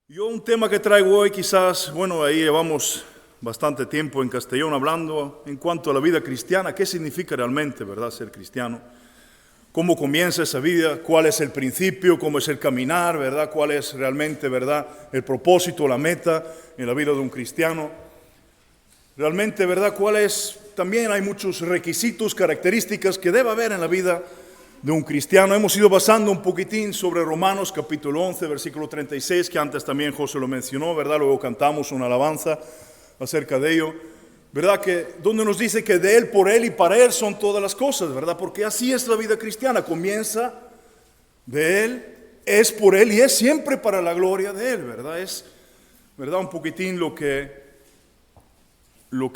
Yo un tema que traigo hoy quizás, ahí llevamos bastante tiempo en Castellón hablando en cuanto a la vida cristiana, qué significa realmente, ¿verdad?, ser cristiano, cómo comienza esa vida, cuál es el principio, cómo es el caminar, ¿verdad?, cuál es realmente, ¿verdad?, el propósito, la meta en la vida de un cristiano. Realmente, ¿verdad?, también hay muchos requisitos, características que debe haber en la vida de un cristiano. Hemos ido basando un poquitín sobre Romanos capítulo 11, versículo 36, que antes también José lo mencionó, ¿verdad? Luego cantamos una alabanza acerca de ello, ¿verdad? Que donde nos dice que de Él, por Él y para Él son todas las cosas, ¿verdad? Porque así es la vida cristiana, comienza de Él, es por Él y es siempre para la gloria de Él, ¿verdad? Es, ¿verdad?, un poquitín lo que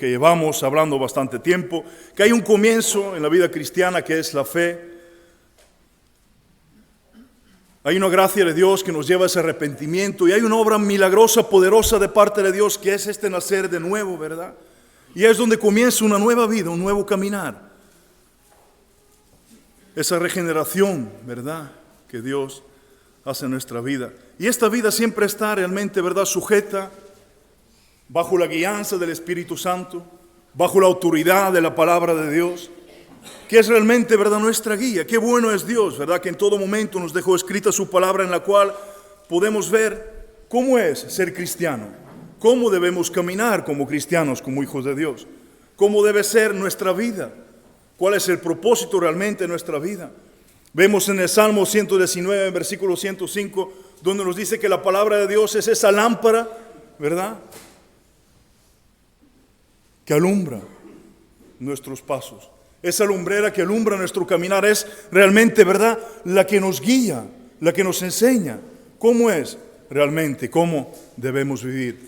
llevamos hablando bastante tiempo, que hay un comienzo en la vida cristiana que es la fe. Hay una gracia de Dios que nos lleva a ese arrepentimiento y hay una obra milagrosa, poderosa de parte de Dios que es este nacer de nuevo, ¿verdad? Y es donde comienza una nueva vida, un nuevo caminar. Esa regeneración, ¿verdad?, que Dios hace en nuestra vida. Y esta vida siempre está realmente, ¿verdad?, sujeta bajo la guianza del Espíritu Santo, bajo la autoridad de la palabra de Dios, que es realmente, ¿verdad?, nuestra guía. Qué bueno es Dios, ¿verdad?, que en todo momento nos dejó escrita su palabra en la cual podemos ver cómo es ser cristiano, cómo debemos caminar como cristianos, como hijos de Dios, cómo debe ser nuestra vida, cuál es el propósito realmente de nuestra vida. Vemos en el Salmo 119, versículo 105, donde nos dice que la palabra de Dios es esa lámpara, ¿verdad?, que alumbra nuestros pasos. Esa lumbrera que alumbra nuestro caminar es realmente, ¿verdad?, la que nos guía, la que nos enseña cómo es realmente, cómo debemos vivir.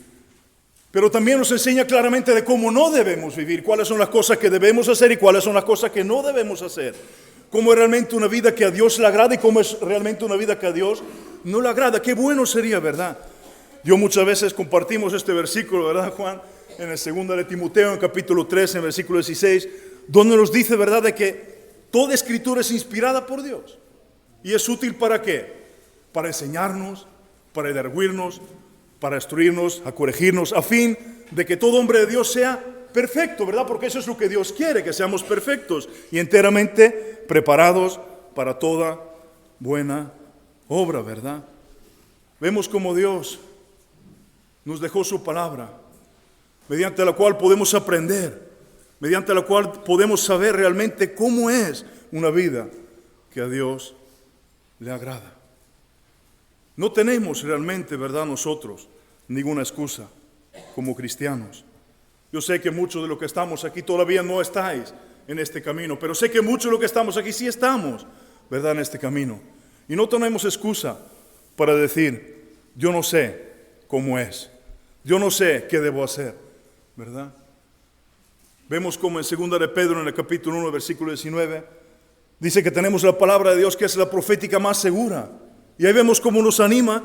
Pero también nos enseña claramente de cómo no debemos vivir, cuáles son las cosas que debemos hacer y cuáles son las cosas que no debemos hacer. Cómo es realmente una vida que a Dios le agrada y cómo es realmente una vida que a Dios no le agrada. Qué bueno sería, ¿verdad? Yo muchas veces compartimos este versículo, ¿verdad, Juan? En el 2 de Timoteo, en el capítulo 3, en el versículo 16, donde nos dice, ¿verdad?, de que toda escritura es inspirada por Dios. ¿Y es útil para qué? Para enseñarnos, para redarguirnos, para instruirnos, a corregirnos, a fin de que todo hombre de Dios sea perfecto, ¿verdad? Porque eso es lo que Dios quiere, que seamos perfectos y enteramente preparados para toda buena obra, ¿verdad? Vemos como Dios nos dejó su palabra, mediante la cual podemos aprender, mediante la cual podemos saber realmente cómo es una vida que a Dios le agrada. No tenemos realmente, ¿verdad?, nosotros ninguna excusa como cristianos. Yo sé que muchos de los que estamos aquí todavía no estáis en este camino, pero sé que muchos de los que estamos aquí sí estamos, ¿verdad?, en este camino. Y no tenemos excusa para decir, yo no sé cómo es, yo no sé qué debo hacer, ¿verdad? Vemos como en 2 de Pedro, en el capítulo 1, versículo 19, dice que tenemos la palabra de Dios que es la profética más segura. Y ahí vemos cómo nos anima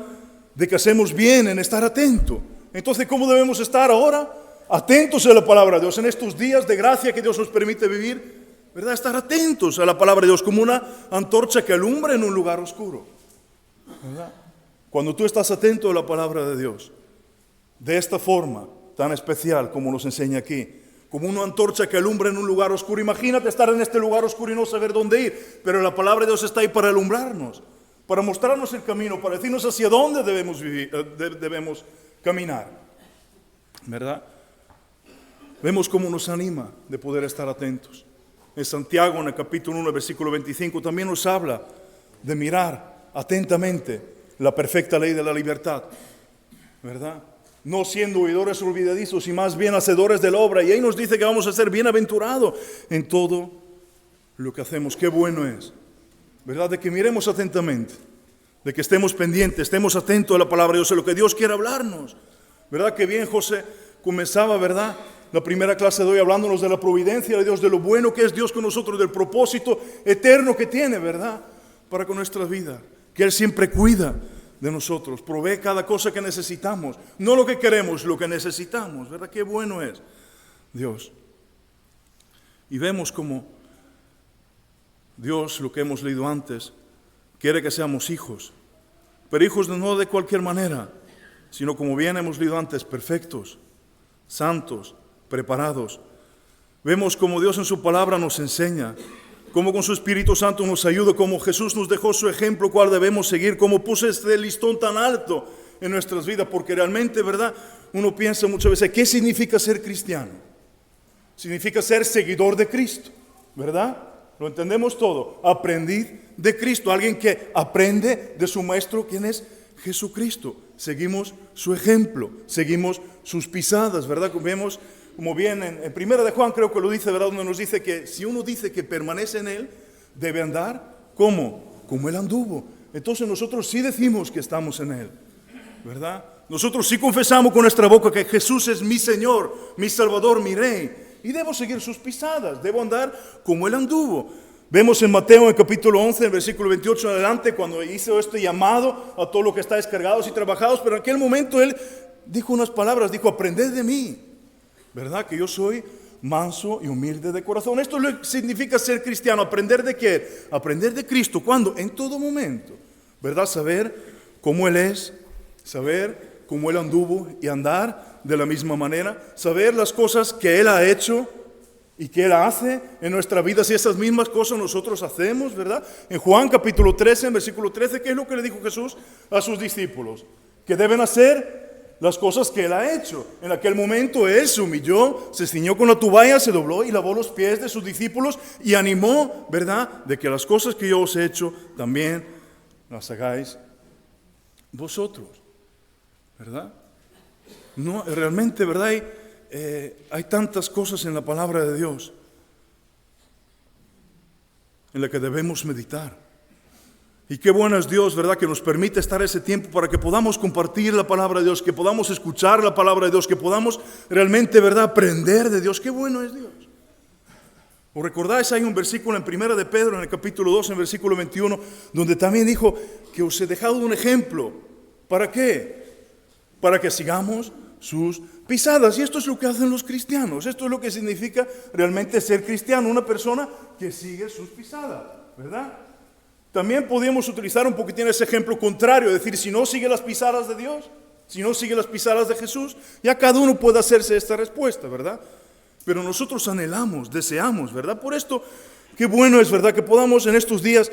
de que hacemos bien en estar atentos. Entonces, ¿cómo debemos estar ahora? Atentos a la palabra de Dios en estos días de gracia que Dios nos permite vivir, ¿verdad? Estar atentos a la palabra de Dios como una antorcha que alumbra en un lugar oscuro, ¿verdad? Cuando tú estás atento a la palabra de Dios, de esta forma tan especial como nos enseña aquí, como una antorcha que alumbra en un lugar oscuro. Imagínate estar en este lugar oscuro y no saber dónde ir, pero la palabra de Dios está ahí para alumbrarnos, para mostrarnos el camino, para decirnos hacia dónde debemos vivir, debemos caminar, ¿verdad? Vemos cómo nos anima de poder estar atentos. En Santiago, en el capítulo 1, versículo 25, también nos habla de mirar atentamente la perfecta ley de la libertad, ¿verdad? No siendo oidores olvidadizos y más bien hacedores de la obra. Y ahí nos dice que vamos a ser bienaventurados en todo lo que hacemos. Qué bueno es, ¿verdad?, de que miremos atentamente, de que estemos pendientes, estemos atentos a la palabra de Dios, a lo que Dios quiere hablarnos, ¿verdad? Que bien José comenzaba, ¿verdad?, la primera clase de hoy hablándonos de la providencia de Dios, de lo bueno que es Dios con nosotros, del propósito eterno que tiene, ¿verdad?, para con nuestra vida, que Él siempre cuida de nosotros, provee cada cosa que necesitamos, no lo que queremos, lo que necesitamos, ¿verdad? Qué bueno es Dios. Y vemos como Dios, lo que hemos leído antes, quiere que seamos hijos, pero hijos no de cualquier manera, sino como bien hemos leído antes, perfectos, santos, preparados. Vemos como Dios en su palabra nos enseña, cómo con su Espíritu Santo nos ayuda, cómo Jesús nos dejó su ejemplo, cual debemos seguir, cómo puso este listón tan alto en nuestras vidas, porque realmente, ¿verdad? Uno piensa muchas veces, ¿qué significa ser cristiano? Significa ser seguidor de Cristo, ¿verdad? Lo entendemos todo. Aprendiz de Cristo, alguien que aprende de su maestro, ¿quién es? Jesucristo. Seguimos su ejemplo, seguimos sus pisadas, ¿verdad? Vemos como bien en Primera de Juan, creo que lo dice, ¿verdad? Donde nos dice que si uno dice que permanece en Él, debe andar ¿cómo? Como Él anduvo. Entonces nosotros sí decimos que estamos en Él, ¿verdad? Nosotros sí confesamos con nuestra boca que Jesús es mi Señor, mi Salvador, mi Rey. Y debo seguir sus pisadas, debo andar como Él anduvo. Vemos en Mateo, en el capítulo 11, en el versículo 28 en adelante, cuando hizo este llamado a todo lo que está descargados y trabajados, pero en aquel momento Él dijo unas palabras, dijo, aprended de mí, ¿verdad? Que yo soy manso y humilde de corazón. Esto significa ser cristiano. ¿Aprender de qué? Aprender de Cristo. ¿Cuándo? En todo momento, ¿verdad? Saber cómo Él es, saber cómo Él anduvo y andar de la misma manera, saber las cosas que Él ha hecho y que Él hace en nuestra vida, si esas mismas cosas nosotros hacemos, ¿verdad? En Juan capítulo 13, en versículo 13, ¿qué es lo que le dijo Jesús a sus discípulos? Que deben hacer las cosas que Él ha hecho. En aquel momento Él se humilló, se ciñó con la toalla, se dobló y lavó los pies de sus discípulos y animó, ¿verdad? De que las cosas que yo os he hecho también las hagáis vosotros, ¿verdad? No, realmente, ¿verdad? Hay tantas cosas en la palabra de Dios en la que debemos meditar. Y qué bueno es Dios, ¿verdad? Que nos permite estar ese tiempo para que podamos compartir la palabra de Dios, que podamos escuchar la palabra de Dios, que podamos realmente, ¿verdad? Aprender de Dios. Qué bueno es Dios. ¿Os recordáis? Hay un versículo en Primera de Pedro, en el capítulo 2, en el versículo 21, donde también dijo que os he dejado un ejemplo. ¿Para qué? Para que sigamos sus pisadas. Y esto es lo que hacen los cristianos. Esto es lo que significa realmente ser cristiano, una persona que sigue sus pisadas, ¿verdad? También podríamos utilizar un poquitín ese ejemplo contrario, es decir, si no sigue las pisadas de Dios, si no sigue las pisadas de Jesús, ya cada uno puede hacerse esta respuesta, ¿verdad? Pero nosotros anhelamos, deseamos, ¿verdad? Por esto, qué bueno es, ¿verdad? Que podamos en estos días,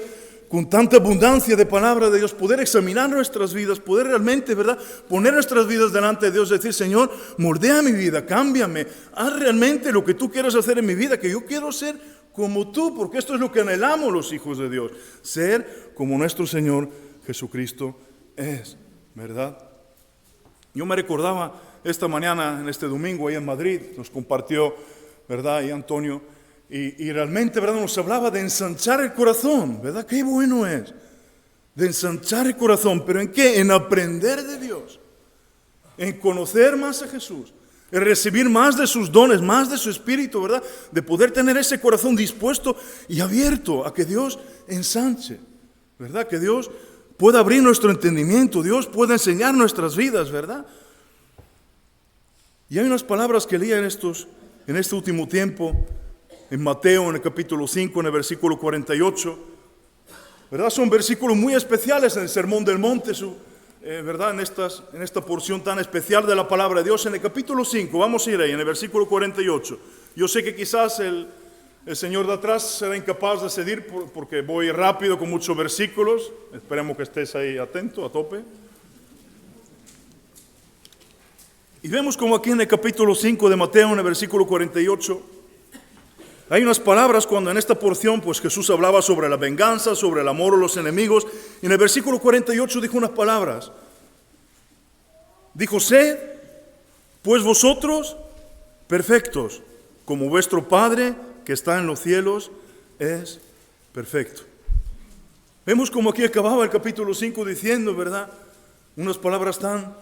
con tanta abundancia de palabra de Dios, poder examinar nuestras vidas, poder realmente, ¿verdad? Poner nuestras vidas delante de Dios, decir, Señor, moldea mi vida, cámbiame, haz realmente lo que tú quieras hacer en mi vida, que yo quiero ser como tú, porque esto es lo que anhelamos los hijos de Dios, ser como nuestro Señor Jesucristo es, ¿verdad? Yo me recordaba esta mañana, en este domingo, ahí en Madrid, nos compartió, ¿verdad? Y Antonio, y realmente, ¿verdad? Nos hablaba de ensanchar el corazón, ¿verdad? Qué bueno es, de ensanchar el corazón, ¿pero en qué? En aprender de Dios, en conocer más a Jesús, en recibir más de sus dones, más de su Espíritu, ¿verdad? De poder tener ese corazón dispuesto y abierto a que Dios ensanche, ¿verdad? Que Dios pueda abrir nuestro entendimiento, Dios pueda enseñar nuestras vidas, ¿verdad? Y hay unas palabras que leía en este último tiempo, en Mateo, en el capítulo 5, en el versículo 48, ¿verdad? Son versículos muy especiales en el Sermón del Monte, ¿verdad? En esta porción tan especial de la palabra de Dios. En el capítulo 5, vamos a ir ahí, en el versículo 48. Yo sé que quizás el señor de atrás será incapaz de seguir porque voy rápido con muchos versículos. Esperemos que estés ahí atento, a tope. Y vemos como aquí en el capítulo 5 de Mateo, en el versículo 48, hay unas palabras cuando en esta porción pues Jesús hablaba sobre la venganza, sobre el amor a los enemigos. Y en el versículo 48 dijo unas palabras. Dijo, sed pues vosotros perfectos, como vuestro Padre que está en los cielos es perfecto. Vemos como aquí acababa el capítulo 5 diciendo, ¿verdad? Unas palabras tan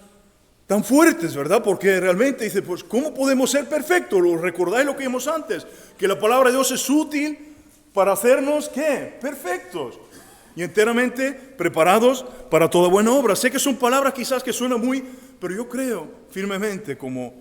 fuertes, ¿verdad? Porque realmente dice, pues, ¿cómo podemos ser perfectos? ¿Lo recordáis lo que vimos antes? Que la palabra de Dios es útil para hacernos, ¿qué? Perfectos. Y enteramente preparados para toda buena obra. Sé que son palabras quizás que suenan muy, pero yo creo firmemente como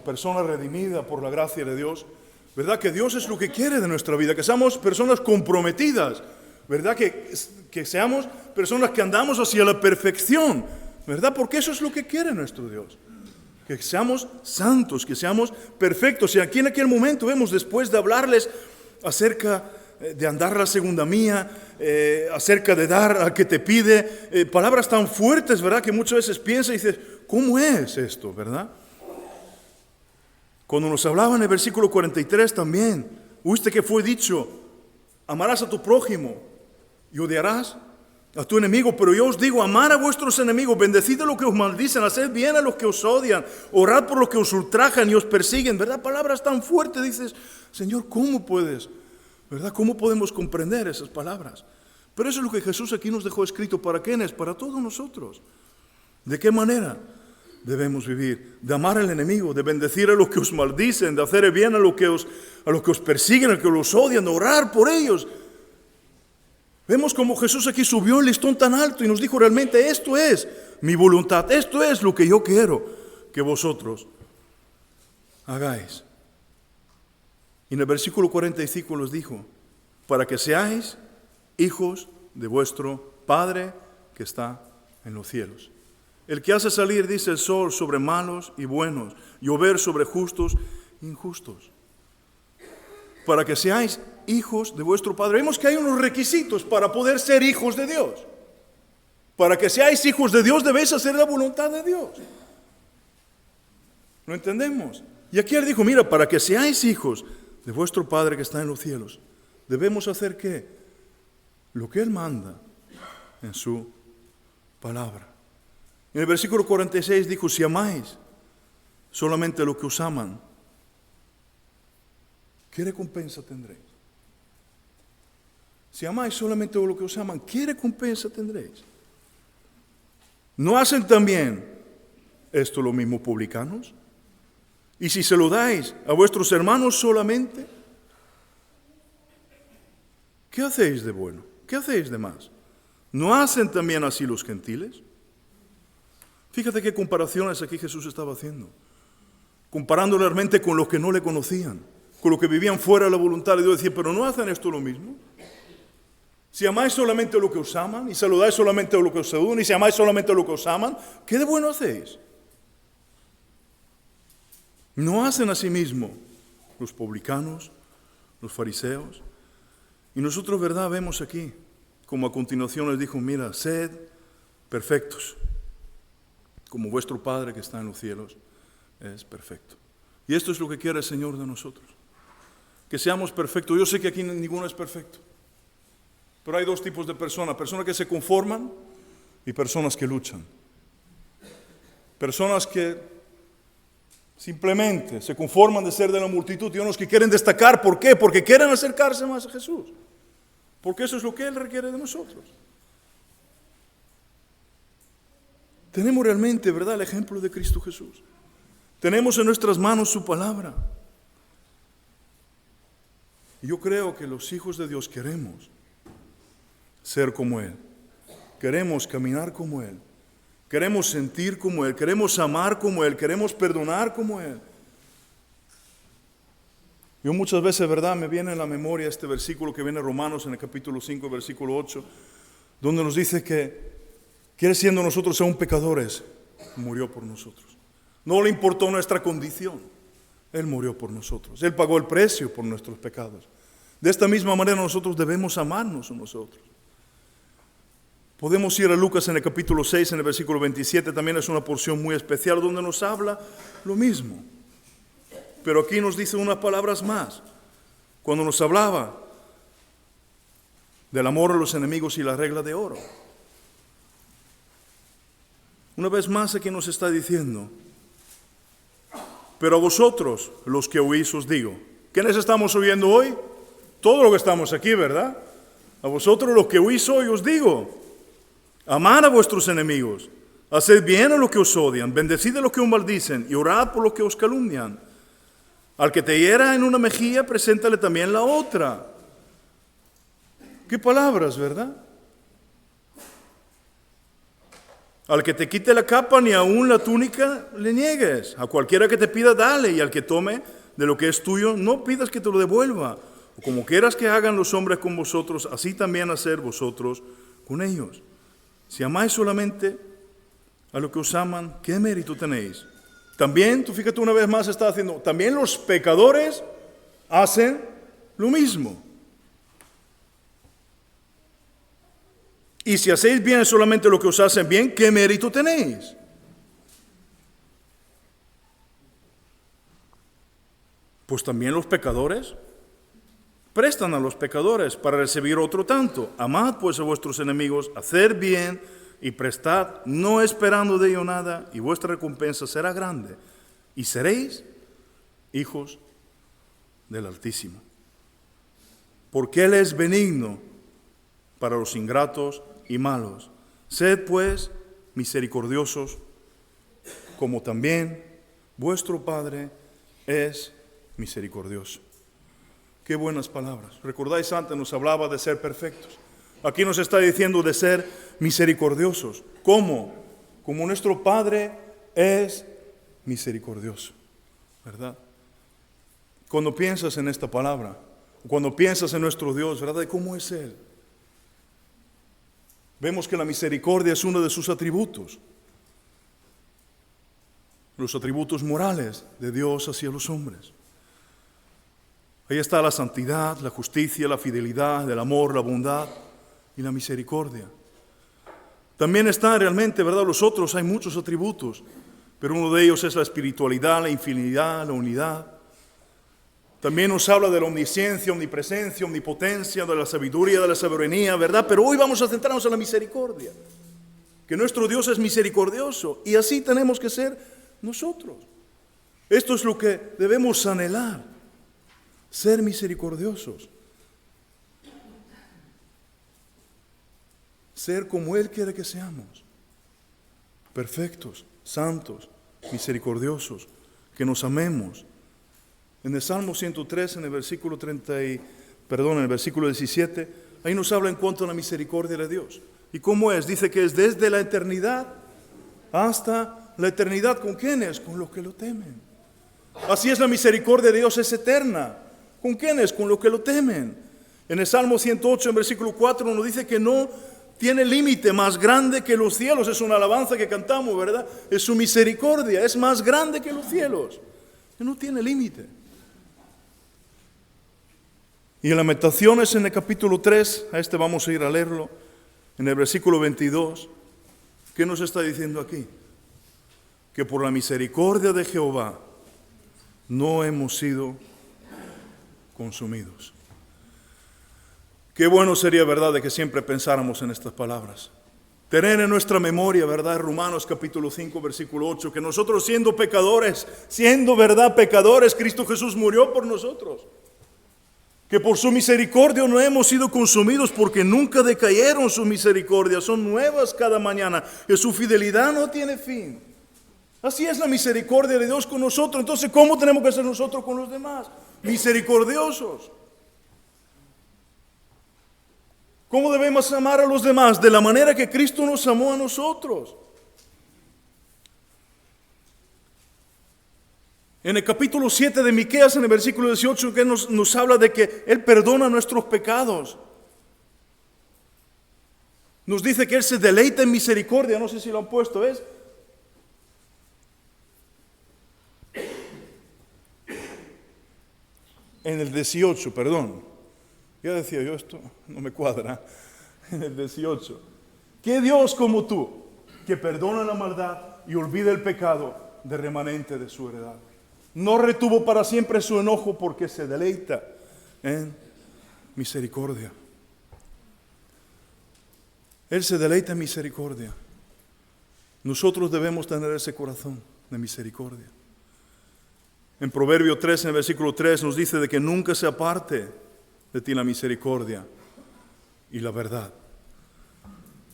persona redimida por la gracia de Dios, ¿verdad? Que Dios es lo que quiere de nuestra vida, que seamos personas comprometidas, ¿verdad? Que seamos personas que andamos hacia la perfección, ¿verdad? Porque eso es lo que quiere nuestro Dios. Que seamos santos, que seamos perfectos. Y aquí en aquel momento vemos, después de hablarles acerca de andar la segunda mía, acerca de dar al que te pide, palabras tan fuertes, ¿verdad? Que muchas veces piensas y dices, ¿cómo es esto, verdad? Cuando nos hablaba en el versículo 43 también, oíste que fue dicho, amarás a tu prójimo y odiarás a tu enemigo, pero yo os digo, amar a vuestros enemigos, bendecid a los que os maldicen, haced bien a los que os odian, orad por los que os ultrajan y os persiguen, ¿verdad? Palabras tan fuertes, dices, Señor, ¿cómo puedes? ¿Verdad? ¿Cómo podemos comprender esas palabras? Pero eso es lo que Jesús aquí nos dejó escrito. ¿Para quiénes? Para todos nosotros. ¿De qué manera debemos vivir? De amar al enemigo, de bendecir a los que os maldicen, de hacer el bien a los que os persiguen, a los que los odian, de orar por ellos. Vemos como Jesús aquí subió el listón tan alto y nos dijo realmente, esto es mi voluntad, esto es lo que yo quiero que vosotros hagáis. Y en el versículo 45 les dijo, para que seáis hijos de vuestro Padre que está en los cielos. El que hace salir, dice, el sol sobre malos y buenos, llover sobre justos e injustos. Para que seáis hijos de vuestro Padre. Vemos que hay unos requisitos para poder ser hijos de Dios. Para que seáis hijos de Dios debéis hacer la voluntad de Dios. ¿Lo entendemos? Y aquí él dijo, mira, para que seáis hijos de vuestro Padre que está en los cielos, debemos hacer ¿qué? Lo que Él manda en su palabra. En el versículo 46 dijo, si amáis solamente lo que os aman, ¿qué recompensa tendréis? Si amáis solamente lo que os aman, ¿qué recompensa tendréis? ¿No hacen también esto los mismos publicanos? Y si se lo dais a vuestros hermanos solamente, ¿qué hacéis de bueno? ¿Qué hacéis de más? ¿No hacen también así los gentiles? Fíjate qué comparaciones aquí Jesús estaba haciendo. Comparando realmente con los que no le conocían, con los que vivían fuera de la voluntad de Dios. Decía, pero ¿no hacen esto lo mismo? Si amáis solamente lo que os aman, y saludáis solamente lo que os saludan, y si amáis solamente lo que os aman, ¿qué de bueno hacéis? ¿No hacen asimismo los publicanos, los fariseos? Y nosotros, ¿verdad? Vemos aquí, como a continuación les dijo, mira, sed perfectos, como vuestro Padre que está en los cielos es perfecto. Y esto es lo que quiere el Señor de nosotros, que seamos perfectos. Yo sé que aquí ninguno es perfecto, pero hay dos tipos de personas que se conforman y personas que luchan. Personas que simplemente se conforman de ser de la multitud y unos que quieren destacar. ¿Por qué? Porque quieren acercarse más a Jesús. Porque eso es lo que Él requiere de nosotros. Tenemos realmente, ¿verdad?, el ejemplo de Cristo Jesús. Tenemos en nuestras manos su palabra. Y yo creo que los hijos de Dios queremos ser como Él. Queremos caminar como Él. Queremos sentir como Él, queremos amar como Él, queremos perdonar como Él. Yo muchas veces, ¿verdad?, me viene en la memoria este versículo que viene en Romanos en el capítulo 5, versículo 8, donde nos dice que Él, siendo nosotros aún pecadores, murió por nosotros. No le importó nuestra condición, Él murió por nosotros. Él pagó el precio por nuestros pecados. De esta misma manera nosotros debemos amarnos a nosotros. Podemos ir a Lucas en el capítulo 6, en el versículo 27, también es una porción muy especial donde nos habla lo mismo. Pero aquí nos dice unas palabras más. Cuando nos hablaba del amor a los enemigos y la regla de oro. Una vez más aquí nos está diciendo, pero a vosotros, los que oís, os digo. ¿Quiénes estamos oyendo hoy? Todo lo que estamos aquí, ¿verdad? A vosotros, los que oís hoy, os digo. Amad a vuestros enemigos, haced bien a los que os odian, bendecid a los que os maldicen y orad por los que os calumnian. Al que te hiera en una mejilla, preséntale también la otra. ¿Qué palabras, verdad? Al que te quite la capa, ni aun la túnica le niegues. A cualquiera que te pida, dale, y al que tome de lo que es tuyo, no pidas que te lo devuelva. O como quieras que hagan los hombres con vosotros, así también haced vosotros con ellos. Si amáis solamente a los que os aman, ¿qué mérito tenéis? También, tú fíjate una vez más, está haciendo, también los pecadores hacen lo mismo. Y si hacéis bien solamente lo que os hacen bien, ¿qué mérito tenéis? Pues también los pecadores prestan a los pecadores para recibir otro tanto. Amad pues a vuestros enemigos, haced bien y prestad, no esperando de ello nada, y vuestra recompensa será grande, y seréis hijos del Altísimo. Porque Él es benigno para los ingratos y malos. Sed pues misericordiosos, como también vuestro Padre es misericordioso. Qué buenas palabras. Recordáis, antes nos hablaba de ser perfectos. Aquí nos está diciendo de ser misericordiosos. ¿Cómo? Como nuestro Padre es misericordioso, ¿verdad? Cuando piensas en esta palabra, cuando piensas en nuestro Dios, ¿verdad? ¿De cómo es Él? Vemos que la misericordia es uno de sus atributos. Los atributos morales de Dios hacia los hombres. Ahí está la santidad, la justicia, la fidelidad, el amor, la bondad y la misericordia. También está realmente, ¿verdad? Los otros, hay muchos atributos, pero uno de ellos es la espiritualidad, la infinidad, la unidad. También nos habla de la omnisciencia, omnipresencia, omnipotencia, de la sabiduría, de la soberanía, ¿verdad? Pero hoy vamos a centrarnos en la misericordia, que nuestro Dios es misericordioso y así tenemos que ser nosotros. Esto es lo que debemos anhelar, ser misericordiosos, ser como Él quiere que seamos, perfectos, santos, misericordiosos, que nos amemos. En el Salmo 103, en el versículo en el versículo 17, ahí nos habla en cuanto a la misericordia de Dios. ¿Y cómo es? Dice que es desde la eternidad hasta la eternidad. ¿Con quiénes? Con los que lo temen. Así es, la misericordia de Dios es eterna. ¿Con quiénes? Con los que lo temen. En el Salmo 108, en versículo 4, nos dice que no tiene límite más grande que los cielos. Es una alabanza que cantamos, ¿verdad? Es su misericordia, es más grande que los cielos. Que no tiene límite. Y en Lamentaciones, en el capítulo 3, a este vamos a ir a leerlo, en el versículo 22, ¿qué nos está diciendo aquí? Que por la misericordia de Jehová no hemos sido consumidos. Qué bueno sería, ¿verdad?, de que siempre pensáramos en estas palabras. Tener en nuestra memoria, ¿verdad?, Romanos capítulo 5, versículo 8, que nosotros siendo pecadores, ¿verdad?, pecadores, Cristo Jesús murió por nosotros. Que por su misericordia no hemos sido consumidos, porque nunca decayeron sus misericordias, son nuevas cada mañana, que su fidelidad no tiene fin. Así es la misericordia de Dios con nosotros. Entonces, ¿cómo tenemos que ser nosotros con los demás? Misericordiosos. ¿Cómo debemos amar a los demás? De la manera que Cristo nos amó a nosotros. En el capítulo 7 de Miqueas, en el versículo 18, que nos habla de que Él perdona nuestros pecados. Nos dice que Él se deleita en misericordia. No sé si lo han puesto, ¿es? En el 18, perdón. Ya decía yo, esto no me cuadra. En el 18. ¿Qué Dios como tú, que perdona la maldad y olvida el pecado de remanente de su heredad? No retuvo para siempre su enojo, porque se deleita en misericordia. Él se deleita en misericordia. Nosotros debemos tener ese corazón de misericordia. En Proverbio 3, en el versículo 3, nos dice de que nunca se aparte de ti la misericordia y la verdad.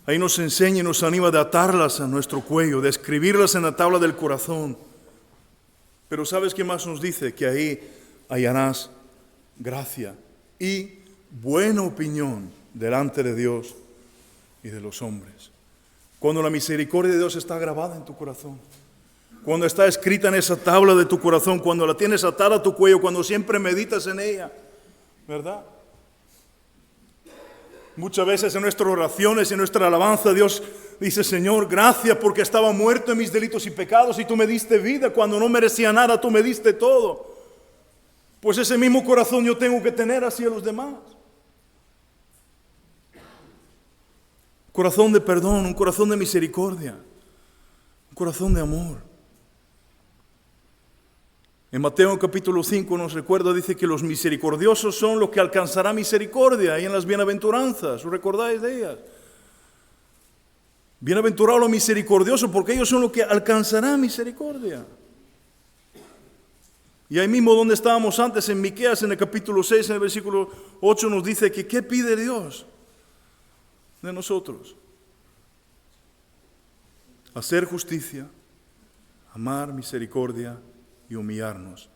Ahí nos enseña y nos anima de atarlas a nuestro cuello, de escribirlas en la tabla del corazón. Pero ¿sabes qué más nos dice? Que ahí hallarás gracia y buena opinión delante de Dios y de los hombres. Cuando la misericordia de Dios está grabada en tu corazón, cuando está escrita en esa tabla de tu corazón, cuando la tienes atada a tu cuello, cuando siempre meditas en ella, ¿verdad? Muchas veces en nuestras oraciones y en nuestra alabanza Dios dice, Señor, gracias porque estaba muerto en mis delitos y pecados y tú me diste vida. Cuando no merecía nada, tú me diste todo. Pues ese mismo corazón yo tengo que tener hacia los demás. Corazón de perdón, un corazón de misericordia, un corazón de amor. En Mateo capítulo 5 nos recuerda, dice que los misericordiosos son los que alcanzarán misericordia, y en las bienaventuranzas, ¿os recordáis de ellas? Bienaventurados los misericordiosos, porque ellos son los que alcanzarán misericordia. Y ahí mismo donde estábamos antes, en Miqueas, en el capítulo 6, en el versículo 8, nos dice que ¿qué pide Dios de nosotros? Hacer justicia, amar misericordia y humillarnos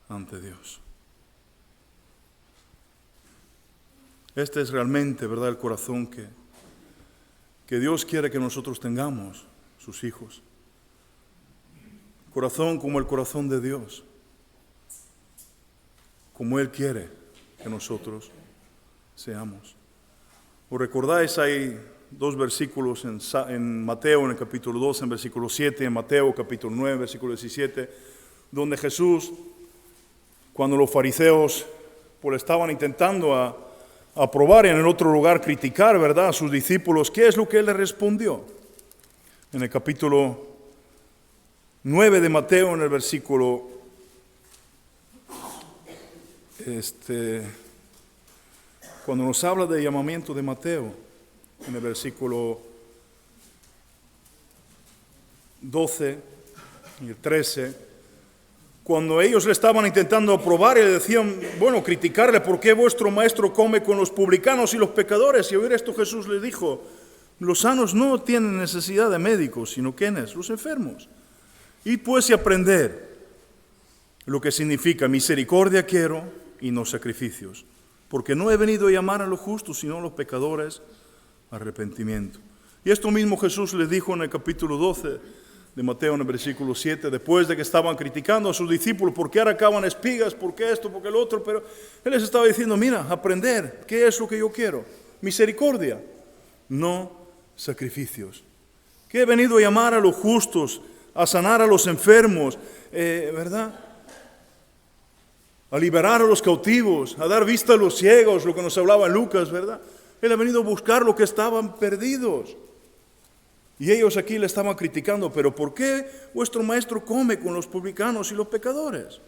ante Dios. Este es realmente, ¿verdad?, el corazón que Dios quiere que nosotros tengamos, sus hijos. Corazón como el corazón de Dios, como Él quiere que nosotros seamos. ¿Os recordáis? Hay dos versículos en Mateo, en el capítulo 2, en versículo 7, en Mateo capítulo 9, versículo 17, donde Jesús, cuando los fariseos pues estaban intentando a probar y en el otro lugar criticar, ¿verdad?, a sus discípulos, ¿qué es lo que Él les respondió? En el capítulo 9 de Mateo, en el versículo cuando nos habla del llamamiento de Mateo, en el versículo 12 y el 13, cuando ellos le estaban intentando aprobar y le decían, bueno, criticarle, ¿por qué vuestro maestro come con los publicanos y los pecadores? Y oír esto Jesús les dijo, los sanos no tienen necesidad de médicos, sino ¿quiénes? Los enfermos. Y pues y aprender lo que significa misericordia quiero y no sacrificios, porque no he venido a llamar a los justos, sino a los pecadores a arrepentimiento. Y esto mismo Jesús les dijo en el capítulo 12 de Mateo, en el versículo 7, después de que estaban criticando a sus discípulos, ¿por qué ahora cavan espigas? ¿Por qué esto? ¿Por qué el otro? Pero Él les estaba diciendo, mira, aprender, ¿qué es lo que yo quiero? Misericordia, no sacrificios. Que he venido a llamar a los justos, a sanar a los enfermos, ¿verdad?, a liberar a los cautivos, a dar vista a los ciegos, lo que nos hablaba Lucas, ¿verdad? Él ha venido a buscar lo que estaban perdidos. Y ellos aquí le estaban criticando, pero ¿por qué vuestro maestro come con los publicanos y los pecadores?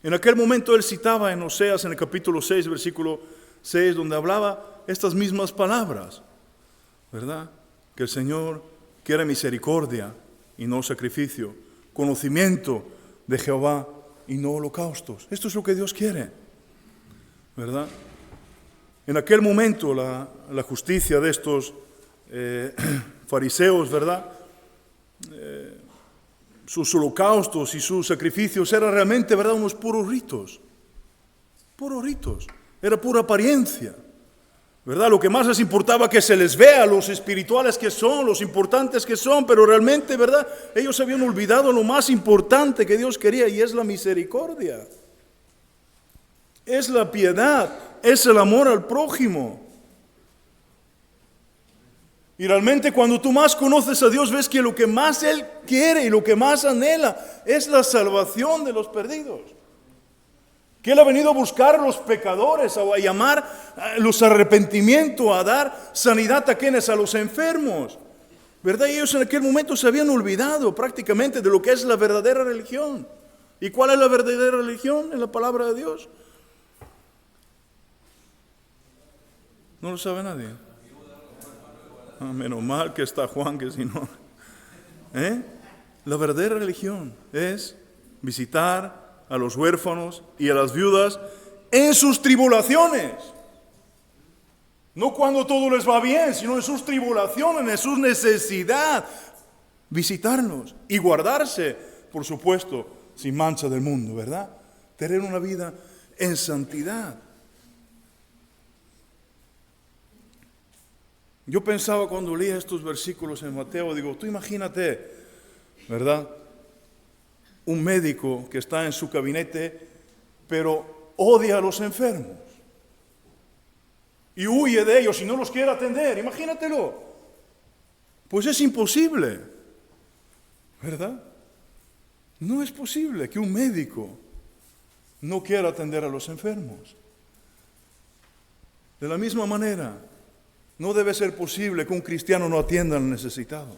En aquel momento él citaba en Oseas, en el capítulo 6, versículo 6, donde hablaba estas mismas palabras, ¿verdad? Que el Señor quiere misericordia y no sacrificio, conocimiento de Jehová y no holocaustos. Esto es lo que Dios quiere, ¿verdad? En aquel momento la justicia de estos fariseos, ¿verdad? Sus holocaustos y sus sacrificios eran realmente, ¿verdad?, unos puros ritos. Puros ritos. Era pura apariencia, ¿verdad? Lo que más les importaba que se les vea los espirituales que son, los importantes que son, pero realmente, ¿verdad?, ellos habían olvidado lo más importante que Dios quería, y es la misericordia. Es la piedad, es el amor al prójimo. Y realmente cuando tú más conoces a Dios, ves que lo que más Él quiere y lo que más anhela es la salvación de los perdidos. Que Él ha venido a buscar a los pecadores, a llamar a los arrepentimientos, a dar sanidad a quienes, a los enfermos. ¿Verdad? Y ellos en aquel momento se habían olvidado prácticamente de lo que es la verdadera religión. ¿Y cuál es la verdadera religión? En la palabra de Dios. No lo sabe nadie. Menos mal que está Juan, que si no. La verdadera religión es visitar a los huérfanos y a las viudas en sus tribulaciones. No cuando todo les va bien, sino en sus tribulaciones, en sus necesidades. Visitarlos y guardarse, por supuesto, sin mancha del mundo, ¿verdad? Tener una vida en santidad. Yo pensaba cuando leía estos versículos en Mateo, digo, tú imagínate, ¿verdad?, un médico que está en su gabinete, pero odia a los enfermos. y huye de ellos y no los quiere atender. Imagínatelo. Pues es imposible, ¿verdad? No es posible que un médico no quiera atender a los enfermos. De la misma manera, no debe ser posible que un cristiano no atienda al necesitado.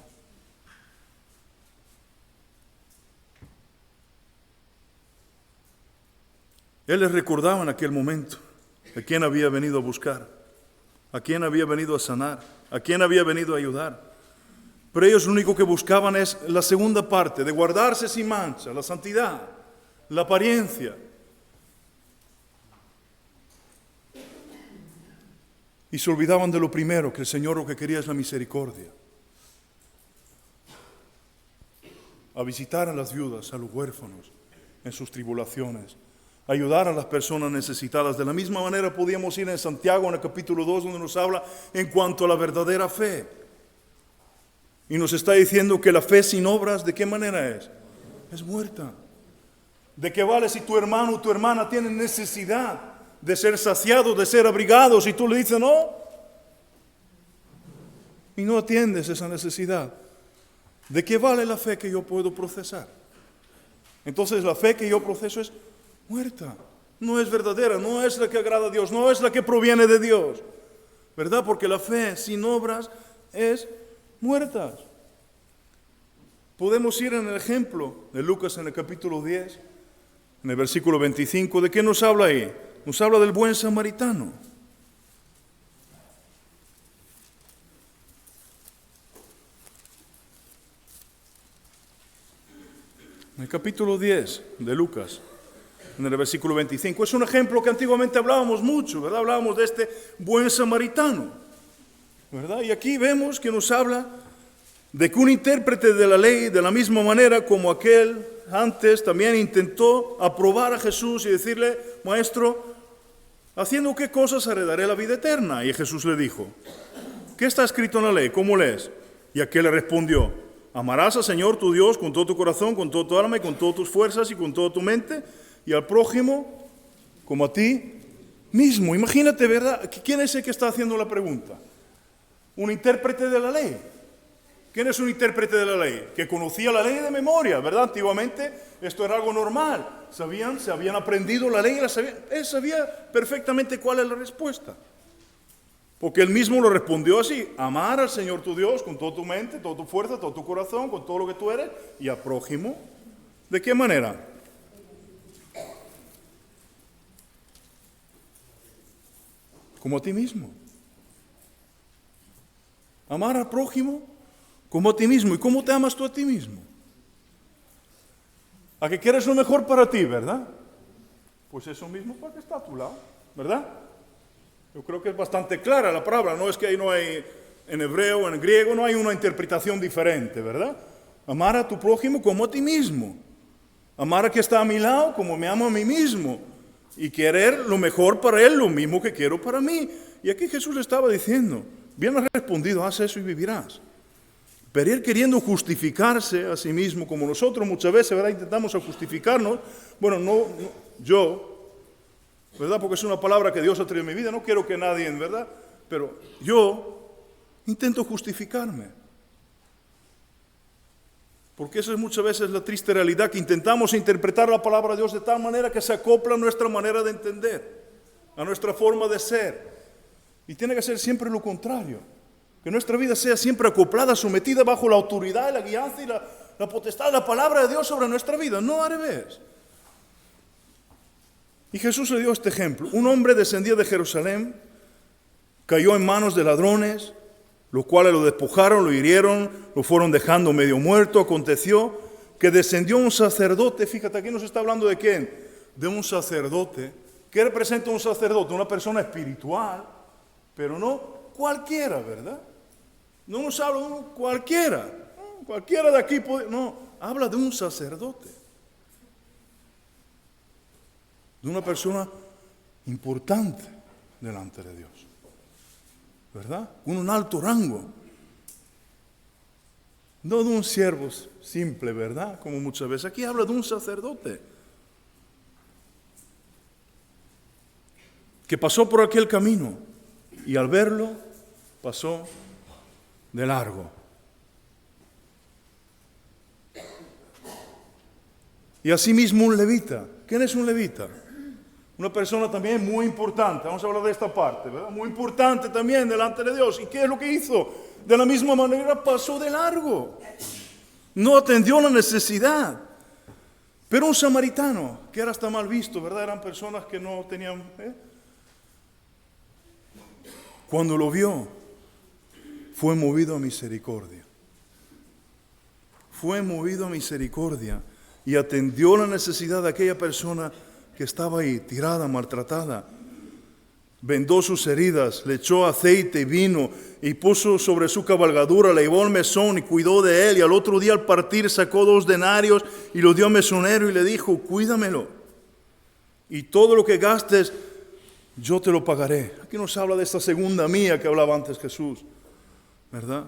Él les recordaba en aquel momento a quién había venido a buscar, a quién había venido a sanar, a quién había venido a ayudar. Pero ellos lo único que buscaban es la segunda parte, de guardarse sin mancha, la santidad, la apariencia. Y se olvidaban de lo primero, que el Señor lo que quería es la misericordia. A visitar a las viudas, a los huérfanos en sus tribulaciones, ayudar a las personas necesitadas. De la misma manera podíamos ir en Santiago, en el capítulo 2, donde nos habla en cuanto a la verdadera fe. Y nos está diciendo que la fe sin obras, ¿de qué manera es? Es muerta. ¿De qué vale si tu hermano o tu hermana tienen necesidad de ser saciados, de ser abrigados, y tú le dices no? Y no atiendes esa necesidad. ¿De qué vale la fe que yo puedo procesar? Entonces la fe que yo proceso es muerta, no es verdadera, no es la que agrada a Dios, no es la que proviene de Dios, ¿verdad? Porque la fe sin obras es muerta. Podemos ir en el ejemplo de Lucas en el capítulo 10, en el versículo 25. ¿De qué nos habla ahí? Nos habla del buen samaritano. En el capítulo 10 de Lucas, en el versículo 25, es un ejemplo que antiguamente hablábamos mucho, ¿verdad? Hablábamos de este buen samaritano, ¿verdad? Y aquí vemos que nos habla de que un intérprete de la ley, de la misma manera como aquel antes, también intentó aprobar a Jesús y decirle, Maestro, ¿haciendo qué cosas heredaré la vida eterna? Y Jesús le dijo, ¿qué está escrito en la ley? ¿Cómo lees? Y aquel le respondió, amarás al Señor tu Dios con todo tu corazón, con toda tu alma y con todas tus fuerzas y con toda tu mente, y al prójimo como a ti mismo. Imagínate, ¿verdad? ¿Quién es el que está haciendo la pregunta? Un intérprete de la ley. ¿Quién es un intérprete de la ley? Que conocía la ley de memoria, ¿verdad? Antiguamente esto era algo normal. Se habían aprendido la ley, él sabía perfectamente cuál es la respuesta. Porque él mismo lo respondió así, amar al Señor tu Dios con toda tu mente, toda tu fuerza, todo tu corazón, con todo lo que tú eres, y al prójimo, ¿de qué manera? Como a ti mismo. Amar al prójimo como a ti mismo. ¿Y cómo te amas tú a ti mismo? A que quieres lo mejor para ti, ¿verdad? Pues eso mismo para que está a tu lado, ¿verdad? Yo creo que es bastante clara la palabra, no es que ahí no hay, en hebreo, en griego, no hay una interpretación diferente, ¿verdad? Amar a tu prójimo como a ti mismo. Amar a que está a mi lado como me amo a mí mismo. Y querer lo mejor para él, lo mismo que quiero para mí. Y aquí Jesús le estaba diciendo, bien has respondido, haz eso y vivirás. Pero él queriendo justificarse a sí mismo, como nosotros muchas veces, ¿verdad? Intentamos justificarnos. Bueno, yo, ¿verdad? Porque es una palabra que Dios ha traído en mi vida, no quiero que nadie, ¿verdad? Pero yo intento justificarme. Porque esa es muchas veces la triste realidad, que intentamos interpretar la palabra de Dios de tal manera que se acopla a nuestra manera de entender, a nuestra forma de ser. Y tiene que ser siempre lo contrario. Que nuestra vida sea siempre acoplada, sometida bajo la autoridad, la guianza y la potestad de la palabra de Dios sobre nuestra vida, no al revés. Y Jesús le dio este ejemplo. Un hombre descendía de Jerusalén, cayó en manos de ladrones, los cuales lo despojaron, lo hirieron, lo fueron dejando medio muerto. Aconteció que descendió un sacerdote, fíjate, aquí nos está hablando de quién, de un sacerdote. ¿Qué representa un sacerdote? Una persona espiritual, pero no cualquiera, ¿verdad? No nos habla de cualquiera, cualquiera de aquí puede, no, habla de un sacerdote, de una persona importante delante de Dios, ¿verdad? Con un alto rango, no de un siervo simple, ¿verdad? Como muchas veces, aquí habla de un sacerdote que pasó por aquel camino y al verlo pasó de largo. Y asimismo un levita. ¿Quién es un levita? Una persona también muy importante. Vamos a hablar de esta parte, ¿verdad? Muy importante también delante de Dios. ¿Y qué es lo que hizo? De la misma manera pasó de largo. No atendió la necesidad. Pero un samaritano, que era hasta mal visto, ¿verdad? Eran personas que no tenían... Cuando lo vio, fue movido a misericordia. Fue movido a misericordia y atendió la necesidad de aquella persona que estaba ahí, tirada, maltratada. Vendó sus heridas, le echó aceite y vino y puso sobre su cabalgadura, le llevó al mesón y cuidó de él. Y al otro día al partir sacó 2 denarios y lo dio al mesonero y le dijo, cuídamelo. Y todo lo que gastes, yo te lo pagaré. Aquí nos habla de esta segunda mía que hablaba antes Jesús, ¿verdad?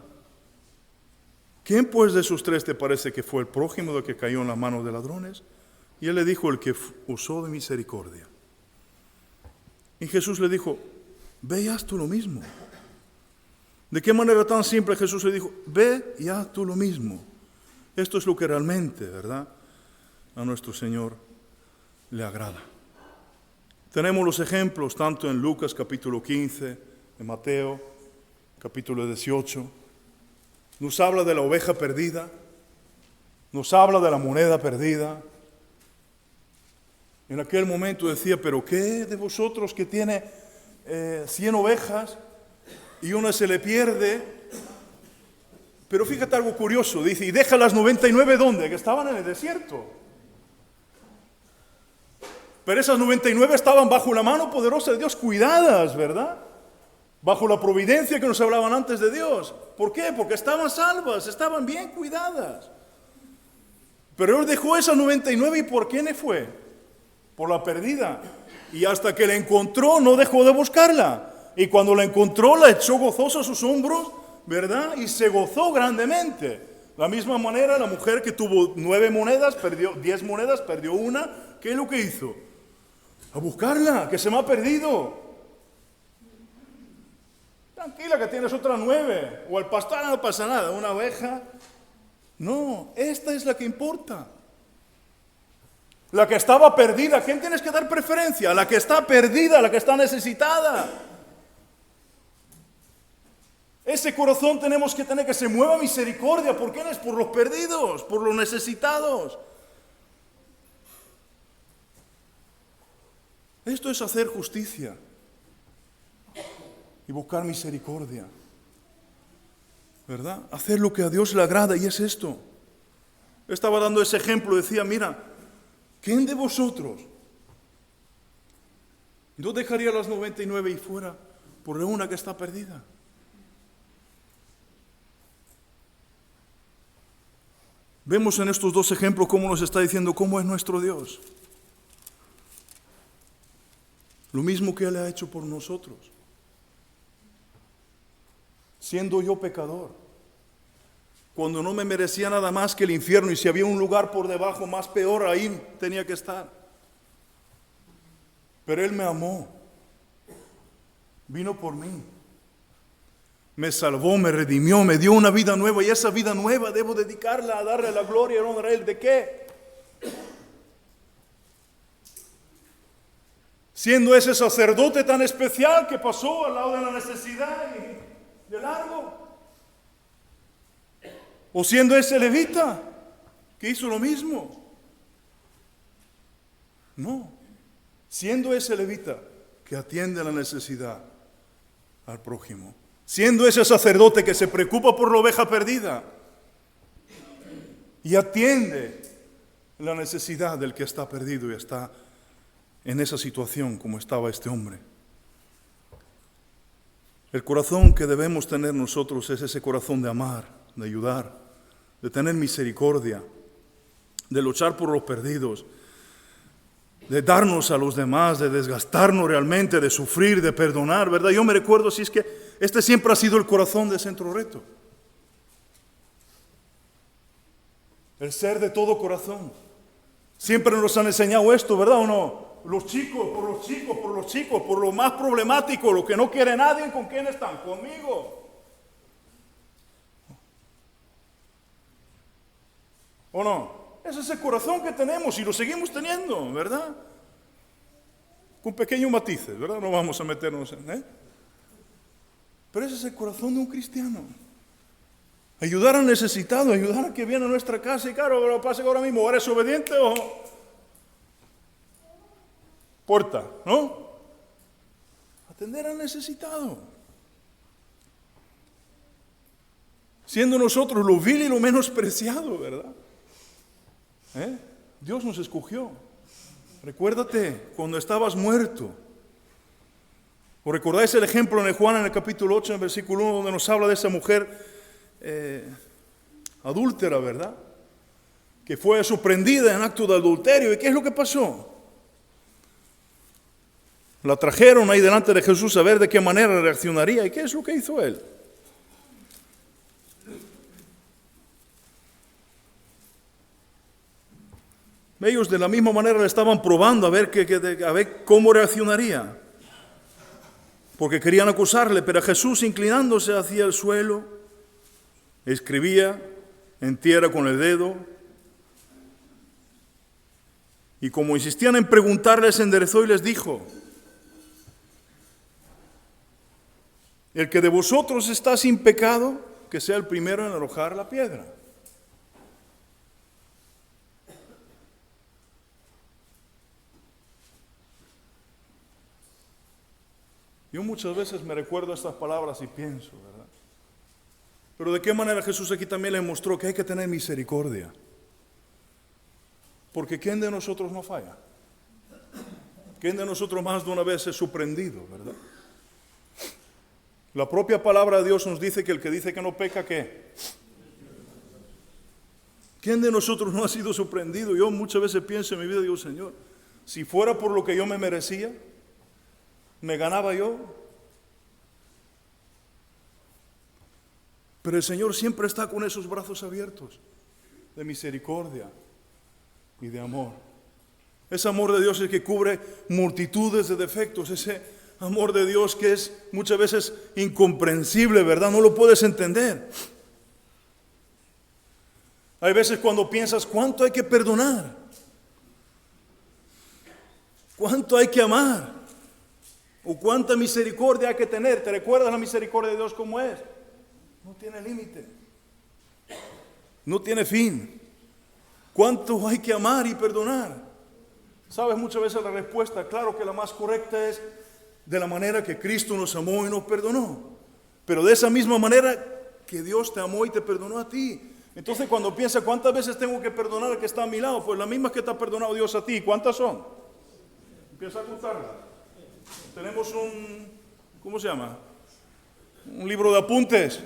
¿Quién pues de esos 3 te parece que fue el prójimo del que cayó en las manos de ladrones? Y él le dijo, el que usó de misericordia. Y Jesús le dijo, ve y haz tú lo mismo. ¿De qué manera tan simple Jesús le dijo, ve y haz tú lo mismo? Esto es lo que realmente, ¿verdad?, a nuestro Señor le agrada. Tenemos los ejemplos tanto en Lucas capítulo 15, en Mateo capítulo 18. Nos habla de la oveja perdida, nos habla de la moneda perdida. En aquel momento decía, pero ¿qué de vosotros que tiene 100 ovejas y una se le pierde? Pero fíjate algo curioso, dice, y deja las 99 ¿dónde? Que estaban en el desierto. Pero esas 99 estaban bajo la mano poderosa de Dios, cuidadas, ¿verdad? Bajo la providencia que nos hablaban antes de Dios. ¿Por qué? Porque estaban salvas, estaban bien cuidadas. Pero Él dejó esas 99 y ¿por quién fue? Por la perdida. Y hasta que la encontró no dejó de buscarla. Y cuando la encontró la echó gozoso a sus hombros, ¿verdad? Y se gozó grandemente. De la misma manera la mujer que tuvo 9 monedas, perdió 10 monedas, perdió una. ¿Qué es lo que hizo? A buscarla, que se me ha perdido. Tranquila que tienes otras 9. O al pastor no pasa nada, una oveja. No, esta es la que importa. La que estaba perdida, ¿a quién tienes que dar preferencia? A la que está perdida, a la que está necesitada. Ese corazón tenemos que tener, que se mueva misericordia. ¿Por quién es? Por los perdidos, por los necesitados. Esto es hacer justicia y buscar misericordia, ¿verdad? Hacer lo que a Dios le agrada, y es esto. Estaba dando ese ejemplo, decía, mira, ¿quién de vosotros no dejaría las 99 y fuera por una que está perdida? Vemos en estos 2 ejemplos cómo nos está diciendo cómo es nuestro Dios. Lo mismo que Él ha hecho por nosotros. Siendo yo pecador, cuando no me merecía nada más que el infierno, y si había un lugar por debajo más peor, ahí tenía que estar. Pero Él me amó, vino por mí, me salvó, me redimió, me dio una vida nueva, y esa vida nueva debo dedicarla a darle la gloria y el honor a Él. ¿De qué? Siendo ese sacerdote tan especial que pasó al lado de la necesidad y de largo. O siendo ese levita que hizo lo mismo. No, siendo ese levita que atiende la necesidad al prójimo. Siendo ese sacerdote que se preocupa por la oveja perdida y atiende la necesidad del que está perdido y está en esa situación como estaba este hombre. El corazón que debemos tener nosotros es ese corazón de amar, de ayudar, de tener misericordia, de luchar por los perdidos, de darnos a los demás, de desgastarnos realmente, de sufrir, de perdonar, ¿verdad? Yo me recuerdo, si es que este siempre ha sido el corazón de Centro Reto. El ser de todo corazón. Siempre nos han enseñado esto, ¿verdad o no? Los chicos, por lo más problemático, lo que no quiere nadie, ¿con quién están? Conmigo. ¿O no? Ese es el corazón que tenemos y lo seguimos teniendo, ¿verdad? Con pequeños matices, ¿verdad? No vamos a meternos en... Pero ese es el corazón de un cristiano. Ayudar al necesitado, ayudar a que viene a nuestra casa. Y claro, lo que pasa que ahora mismo, ¿o eres obediente o porta, ¿no? Atender al necesitado. Siendo nosotros lo vil y lo menospreciado, ¿verdad? Dios nos escogió. Recuérdate cuando estabas muerto. ¿O recordáis el ejemplo en el Juan en el capítulo 8, en el versículo 1, donde nos habla de esa mujer adúltera, ¿verdad? Que fue sorprendida en acto de adulterio. ¿Y qué es lo que pasó? La trajeron ahí delante de Jesús a ver de qué manera reaccionaría. ¿Y qué es lo que hizo él? Ellos de la misma manera le estaban probando a ver cómo reaccionaría. Porque querían acusarle, pero Jesús, inclinándose hacia el suelo, escribía en tierra con el dedo. Y como insistían en preguntarle, se enderezó y les dijo: el que de vosotros está sin pecado, que sea el primero en arrojar la piedra. Yo muchas veces me recuerdo estas palabras y pienso, ¿verdad? Pero de qué manera Jesús aquí también le mostró que hay que tener misericordia. Porque ¿quién de nosotros no falla? ¿Quién de nosotros más de una vez es sorprendido, verdad? La propia palabra de Dios nos dice que el que dice que no peca, ¿qué? ¿Quién de nosotros no ha sido sorprendido? Yo muchas veces pienso en mi vida y digo, Señor, si fuera por lo que yo me merecía, ¿me ganaba yo? Pero el Señor siempre está con esos brazos abiertos de misericordia y de amor. Ese amor de Dios es el que cubre multitudes de defectos. Ese amor de Dios que es muchas veces incomprensible, ¿verdad? No lo puedes entender. Hay veces cuando piensas, ¿cuánto hay que perdonar? ¿Cuánto hay que amar? ¿O cuánta misericordia hay que tener? ¿Te recuerdas la misericordia de Dios cómo es? No tiene límite. No tiene fin. ¿Cuánto hay que amar y perdonar? ¿Sabes? Muchas veces la respuesta, claro que la más correcta es de la manera que Cristo nos amó y nos perdonó. Pero de esa misma manera que Dios te amó y te perdonó a ti. Entonces cuando piensas, ¿cuántas veces tengo que perdonar al que está a mi lado? Pues las mismas que te ha perdonado Dios a ti. ¿Cuántas son? Empieza a contarlas. Tenemos ¿cómo se llama? Un libro de apuntes.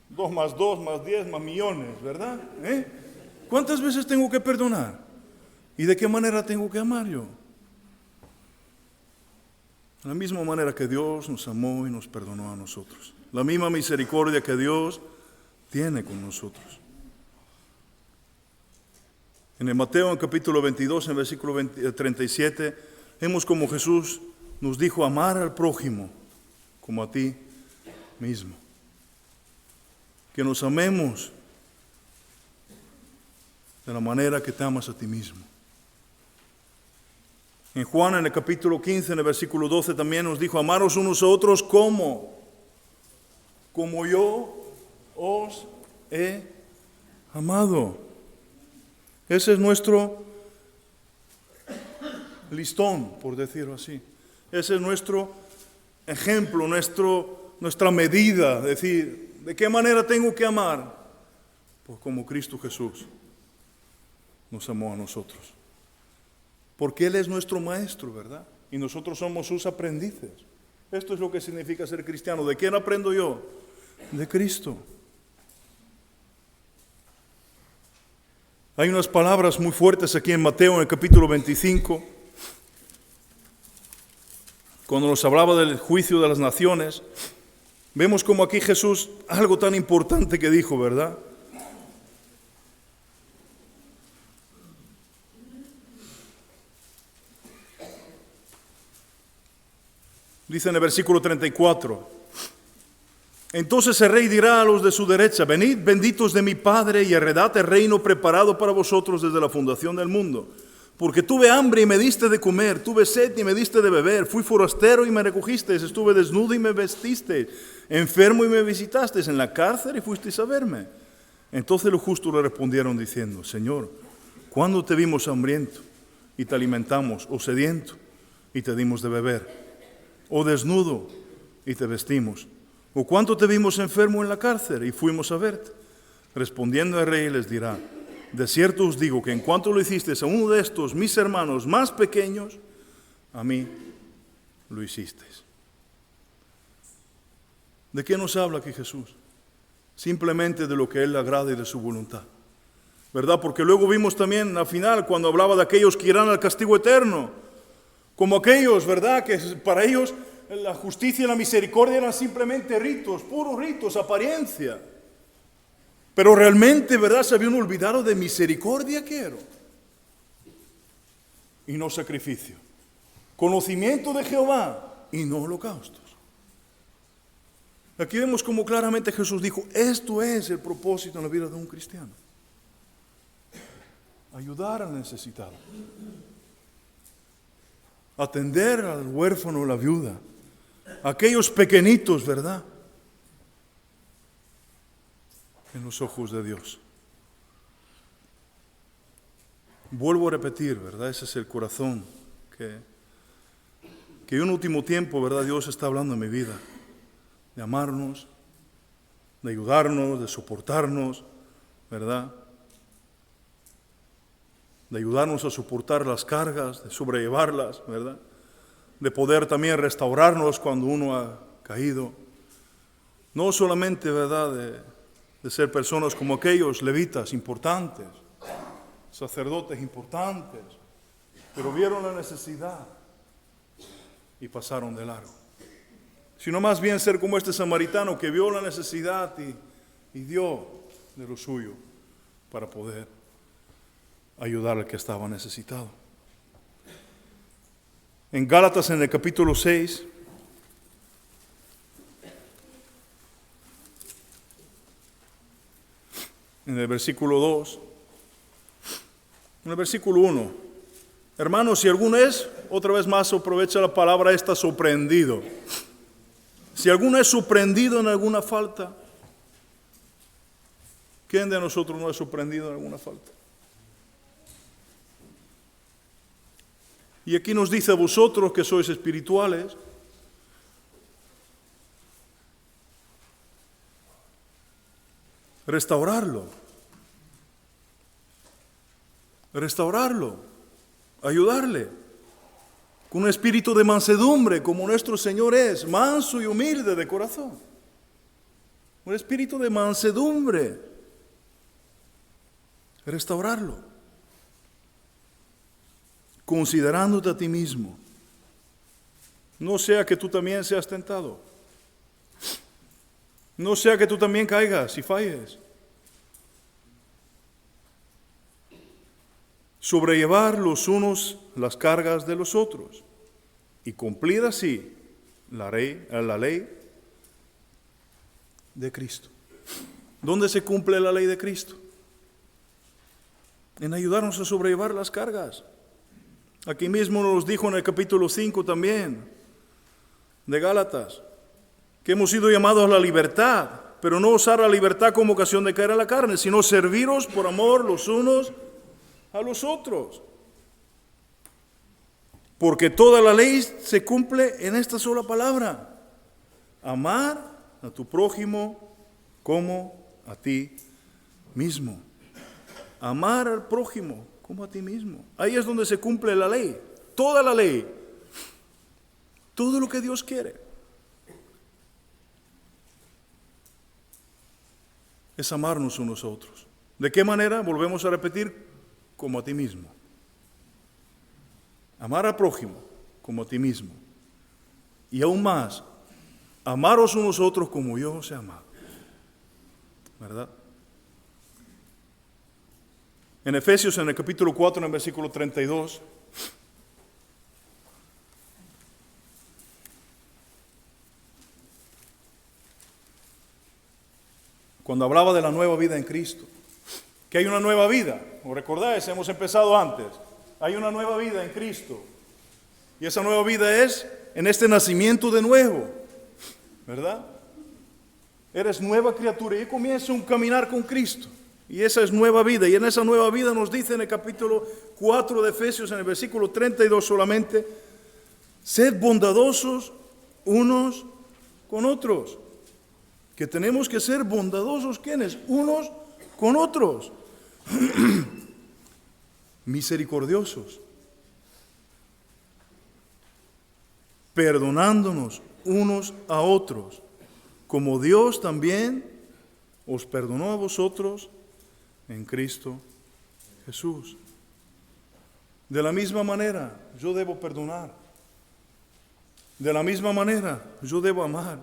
2 más 2 más 10 más millones, ¿verdad? ¿Cuántas veces tengo que perdonar? ¿Y de qué manera tengo que amar yo? De la misma manera que Dios nos amó y nos perdonó a nosotros. La misma misericordia que Dios tiene con nosotros. En el Mateo, en el capítulo 22, en el versículo 37, vemos como Jesús nos dijo amar al prójimo como a ti mismo. Que nos amemos de la manera que te amas a ti mismo. En Juan, en el capítulo 15, en el versículo 12, también nos dijo, amaros unos a otros como yo os he amado. Ese es nuestro listón, por decirlo así. Ese es nuestro ejemplo, nuestra medida. Es decir, ¿de qué manera tengo que amar? Pues como Cristo Jesús nos amó a nosotros. Porque Él es nuestro maestro, ¿verdad? Y nosotros somos sus aprendices. Esto es lo que significa ser cristiano. ¿De quién aprendo yo? De Cristo. Hay unas palabras muy fuertes aquí en Mateo, en el capítulo 25, cuando nos hablaba del juicio de las naciones. Vemos como aquí Jesús, algo tan importante que dijo, ¿verdad? Dice en el versículo 34, entonces el rey dirá a los de su derecha, venid benditos de mi Padre y heredad el reino preparado para vosotros desde la fundación del mundo. Porque tuve hambre y me diste de comer, tuve sed y me diste de beber, fui forastero y me recogisteis, estuve desnudo y me vestisteis, enfermo y me visitasteis, en la cárcel y fuisteis a verme. Entonces los justos le respondieron diciendo, Señor, ¿cuándo te vimos hambriento y te alimentamos, o sediento y te dimos de beber, o desnudo y te vestimos? ¿O cuánto te vimos enfermo en la cárcel y fuimos a verte? Respondiendo el rey les dirá, de cierto os digo que en cuanto lo hicisteis a uno de estos mis hermanos más pequeños, a mí lo hicisteis. ¿De qué nos habla aquí Jesús? Simplemente de lo que a Él le agrada y de su voluntad, ¿verdad? Porque luego vimos también al final cuando hablaba de aquellos que irán al castigo eterno, como aquellos, ¿verdad? Que para ellos la justicia y la misericordia eran simplemente ritos, puros ritos, apariencia. Pero realmente, ¿verdad? Se habían olvidado de misericordia quiero. Y no sacrificio. Conocimiento de Jehová y no holocaustos. Aquí vemos como claramente Jesús dijo, esto es el propósito en la vida de un cristiano. Ayudar al necesitado. Atender al huérfano o la viuda. Aquellos pequeñitos, ¿verdad? En los ojos de Dios. Vuelvo a repetir, ¿verdad? Ese es el corazón que en un último tiempo, ¿verdad? Dios está hablando en mi vida. De amarnos, de ayudarnos, de soportarnos, ¿verdad? De ayudarnos a soportar las cargas, de sobrellevarlas, ¿verdad? De poder también restaurarnos cuando uno ha caído. No solamente, ¿verdad?, de ser personas como aquellos levitas importantes, sacerdotes importantes, pero vieron la necesidad y pasaron de largo. Sino más bien ser como este samaritano que vio la necesidad y dio de lo suyo para poder ayudar al que estaba necesitado. En Gálatas, en el capítulo 6, en el versículo 2, en el versículo 1, hermanos, si alguno es, otra vez más aprovecha la palabra esta, sorprendido. Si alguno es sorprendido en alguna falta, ¿quién de nosotros no es sorprendido en alguna falta? Y aquí nos dice a vosotros que sois espirituales, restaurarlo, ayudarle, con un espíritu de mansedumbre, como nuestro Señor es, manso y humilde de corazón. Un espíritu de mansedumbre, restaurarlo. Considerándote a ti mismo, no sea que tú también seas tentado, no sea que tú también caigas y falles. Sobrellevar los unos las cargas de los otros y cumplir así la ley de Cristo. ¿Dónde se cumple la ley de Cristo? En ayudarnos a sobrellevar las cargas. Aquí mismo nos dijo en el capítulo 5 también, de Gálatas, que hemos sido llamados a la libertad, pero no usar la libertad como ocasión de caer a la carne, sino serviros por amor los unos a los otros. Porque toda la ley se cumple en esta sola palabra: amar a tu prójimo como a ti mismo. Amar al prójimo como a ti mismo. Ahí es donde se cumple la ley, toda la ley, todo lo que Dios quiere. Es amarnos unos a otros. ¿De qué manera? Volvemos a repetir, como a ti mismo. Amar al prójimo como a ti mismo. Y aún más, amaros unos a otros como yo os he amado. ¿Verdad? En Efesios, en el capítulo 4, en el versículo 32, cuando hablaba de la nueva vida en Cristo. Que hay una nueva vida. ¿Os recordáis? Hemos empezado antes. Hay una nueva vida en Cristo. Y esa nueva vida es en este nacimiento de nuevo. ¿Verdad? Eres nueva criatura y comienza un caminar con Cristo. Y esa es nueva vida. Y en esa nueva vida nos dice en el capítulo 4 de Efesios, en el versículo 32 solamente, sed bondadosos unos con otros. Que tenemos que ser bondadosos, ¿quiénes? Unos con otros. Misericordiosos. Perdonándonos unos a otros, como Dios también os perdonó a vosotros en Cristo Jesús. De la misma manera, yo debo perdonar. De la misma manera, yo debo amar,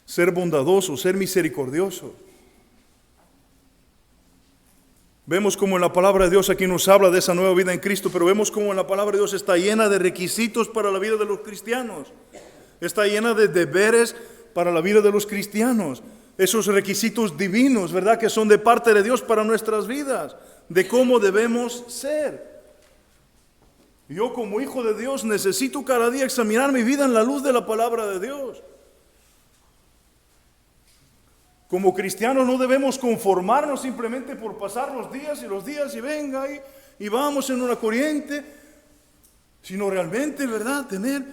ser bondadoso, ser misericordioso. Vemos como en la palabra de Dios aquí nos habla de esa nueva vida en Cristo, pero vemos como en la palabra de Dios está llena de requisitos para la vida de los cristianos. Está llena de deberes para la vida de los cristianos. Esos requisitos divinos, ¿verdad? Que son de parte de Dios para nuestras vidas, de cómo debemos ser. Yo como hijo de Dios necesito cada día examinar mi vida en la luz de la palabra de Dios. Como cristianos no debemos conformarnos simplemente por pasar los días y venga y vamos en una corriente, sino realmente, ¿verdad? Tener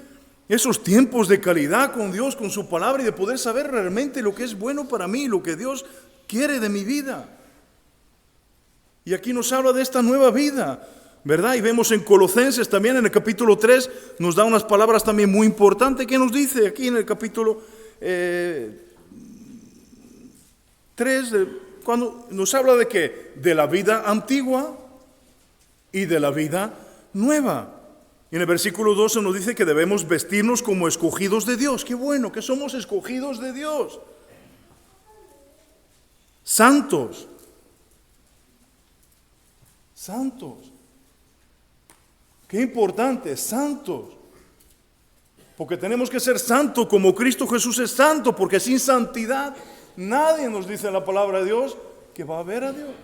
esos tiempos de calidad con Dios, con su palabra y de poder saber realmente lo que es bueno para mí, lo que Dios quiere de mi vida. Y aquí nos habla de esta nueva vida, ¿verdad? Y vemos en Colosenses también, en el capítulo 3, nos da unas palabras también muy importantes. ¿Qué nos dice aquí en el capítulo 3, cuando nos habla de qué? De la vida antigua y de la vida nueva. Y en el versículo 12 nos dice que debemos vestirnos como escogidos de Dios. Qué bueno, que somos escogidos de Dios. Santos. Santos. Qué importante, santos. Porque tenemos que ser santos como Cristo Jesús es santo, porque sin santidad nadie, nos dice la palabra de Dios, que va a ver a Dios.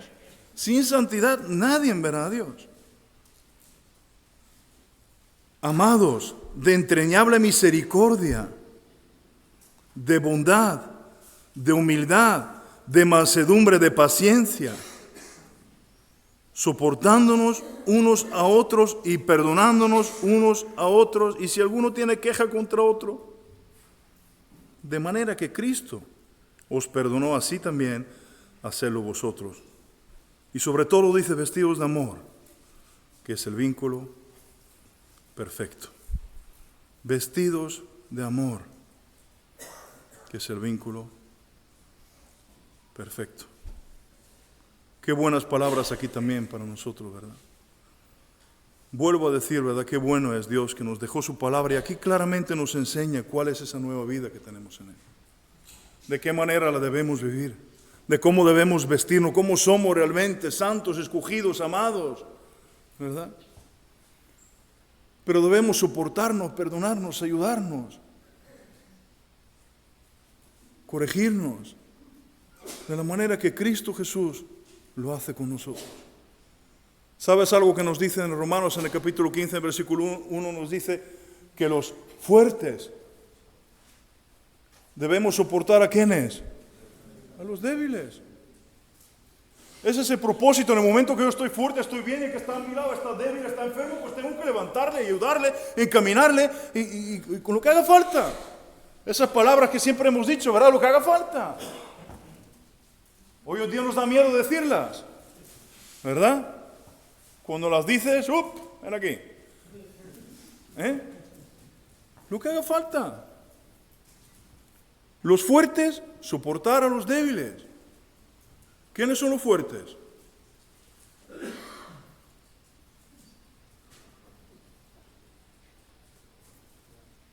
Sin santidad nadie verá a Dios. Amados, de entrañable misericordia, de bondad, de humildad, de mansedumbre, de paciencia, soportándonos unos a otros y perdonándonos unos a otros, y si alguno tiene queja contra otro, de manera que Cristo os perdonó, así también hacedlo vosotros. Y sobre todo dice vestidos de amor, que es el vínculo perfecto. Vestidos de amor, que es el vínculo perfecto. Qué buenas palabras aquí también para nosotros, ¿verdad? Vuelvo a decir, ¿verdad? Qué bueno es Dios que nos dejó su palabra y aquí claramente nos enseña cuál es esa nueva vida que tenemos en Él. De qué manera la debemos vivir, de cómo debemos vestirnos, cómo somos realmente santos, escogidos, amados, ¿verdad? Pero debemos soportarnos, perdonarnos, ayudarnos, corregirnos, de la manera que Cristo Jesús lo hace con nosotros. ¿Sabes algo que nos dice en Romanos en el capítulo 15, versículo 1? Nos dice que los fuertes debemos soportar ¿a quiénes? A los débiles. Ese es el propósito. En el momento que yo estoy fuerte, estoy bien, y el que está a mi lado está débil, está enfermo, pues tengo que levantarle, ayudarle, encaminarle y con lo que haga falta. Esas palabras que siempre hemos dicho, ¿verdad? Lo que haga falta. Hoy en día nos da miedo decirlas, ¿verdad? Cuando las dices, ven aquí. Lo que haga falta. Los fuertes, soportar a los débiles. ¿Quiénes son los fuertes?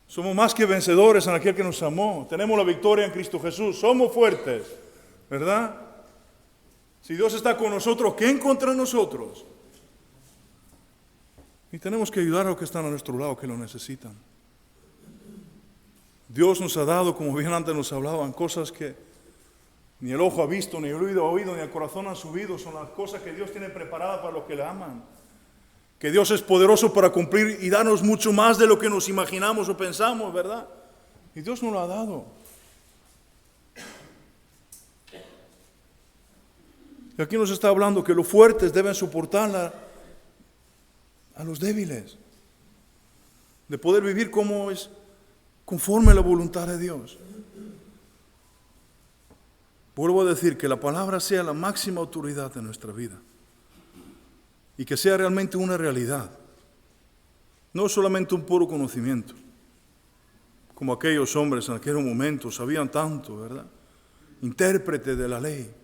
Somos más que vencedores en aquel que nos amó. Tenemos la victoria en Cristo Jesús. Somos fuertes, ¿verdad? Si Dios está con nosotros, ¿quién contra nosotros? Y tenemos que ayudar a los que están a nuestro lado, que lo necesitan. Dios nos ha dado, como bien antes nos hablaban, cosas que Ni el ojo ha visto, ni el oído ha oído, ni el corazón ha subido. Son las cosas que Dios tiene preparadas para los que le aman. Que Dios es poderoso para cumplir y darnos mucho más de lo que nos imaginamos o pensamos, ¿verdad? Y Dios nos lo ha dado. Y aquí nos está hablando que los fuertes deben soportar a los débiles. De poder vivir como es conforme a la voluntad de Dios. Vuelvo a decir que la palabra sea la máxima autoridad de nuestra vida. Y que sea realmente una realidad. No solamente un puro conocimiento. Como aquellos hombres en aquel momento sabían tanto, ¿verdad? Intérpretes de la ley.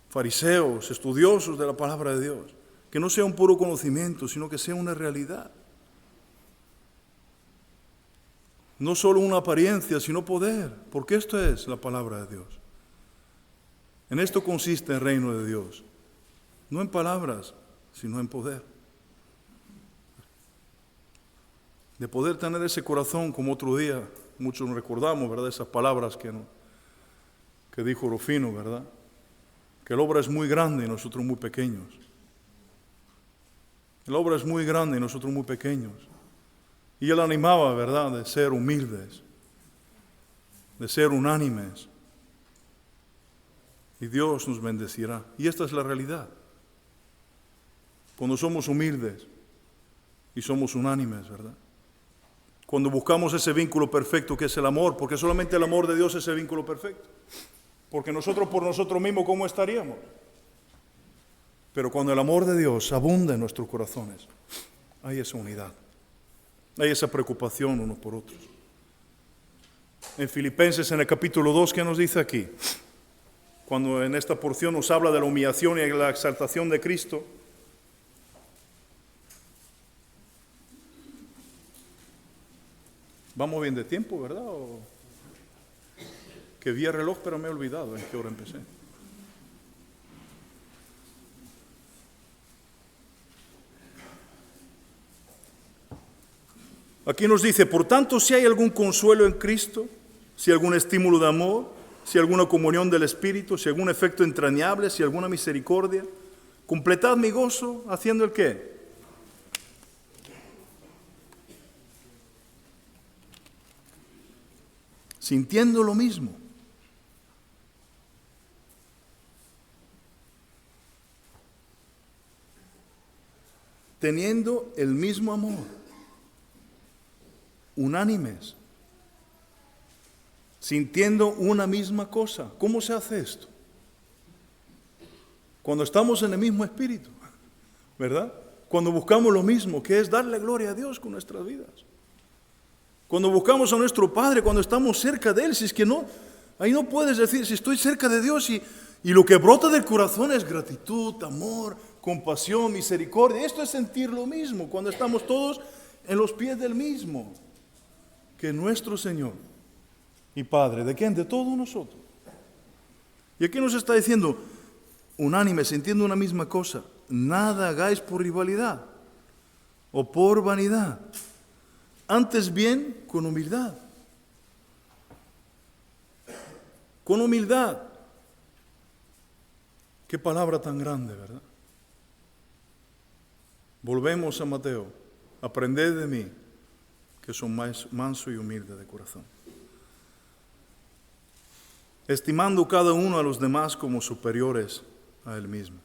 Fariseos, estudiosos de la palabra de Dios. Que no sea un puro conocimiento, sino que sea una realidad. No solo una apariencia, sino poder. Porque esto es la palabra de Dios. En esto consiste el reino de Dios. No en palabras, sino en poder. De poder tener ese corazón como otro día, muchos nos recordamos, ¿verdad? Esas palabras que dijo Rufino, ¿verdad? Que la obra es muy grande y nosotros muy pequeños. La obra es muy grande y nosotros muy pequeños. Y él animaba, ¿verdad?, de ser humildes, de ser unánimes. Y Dios nos bendecirá. Y esta es la realidad. Cuando somos humildes y somos unánimes, ¿verdad? Cuando buscamos ese vínculo perfecto que es el amor, porque solamente el amor de Dios es el vínculo perfecto. Porque nosotros por nosotros mismos, ¿cómo estaríamos? Pero cuando el amor de Dios abunda en nuestros corazones, hay esa unidad, hay esa preocupación unos por otros. En Filipenses, en el capítulo 2, ¿qué nos dice aquí? Cuando en esta porción nos habla de la humillación y la exaltación de Cristo. Vamos bien de tiempo, ¿verdad? Que vi el reloj, pero me he olvidado en qué hora empecé. Aquí nos dice, por tanto, si hay algún consuelo en Cristo, si algún estímulo de amor, si alguna comunión del Espíritu, si algún efecto entrañable, si alguna misericordia, completad mi gozo haciendo el qué. Sintiendo lo mismo. Teniendo el mismo amor. Unánimes. Sintiendo una misma cosa. ¿Cómo se hace esto? Cuando estamos en el mismo espíritu, ¿verdad? Cuando buscamos lo mismo, que es darle gloria a Dios con nuestras vidas. Cuando buscamos a nuestro Padre, cuando estamos cerca de Él, si es que no, ahí no puedes decir, si estoy cerca de Dios y lo que brota del corazón es gratitud, amor, compasión, misericordia. Esto es sentir lo mismo, cuando estamos todos en los pies del mismo, que nuestro Señor y Padre. ¿De quién? De todos nosotros. Y aquí nos está diciendo, unánime, sintiendo una misma cosa, nada hagáis por rivalidad o por vanidad. Antes bien, con humildad. Con humildad. Qué palabra tan grande, ¿verdad? Volvemos a Mateo. Aprended de mí, que soy manso y humilde de corazón. Estimando cada uno a los demás como superiores a él mismo.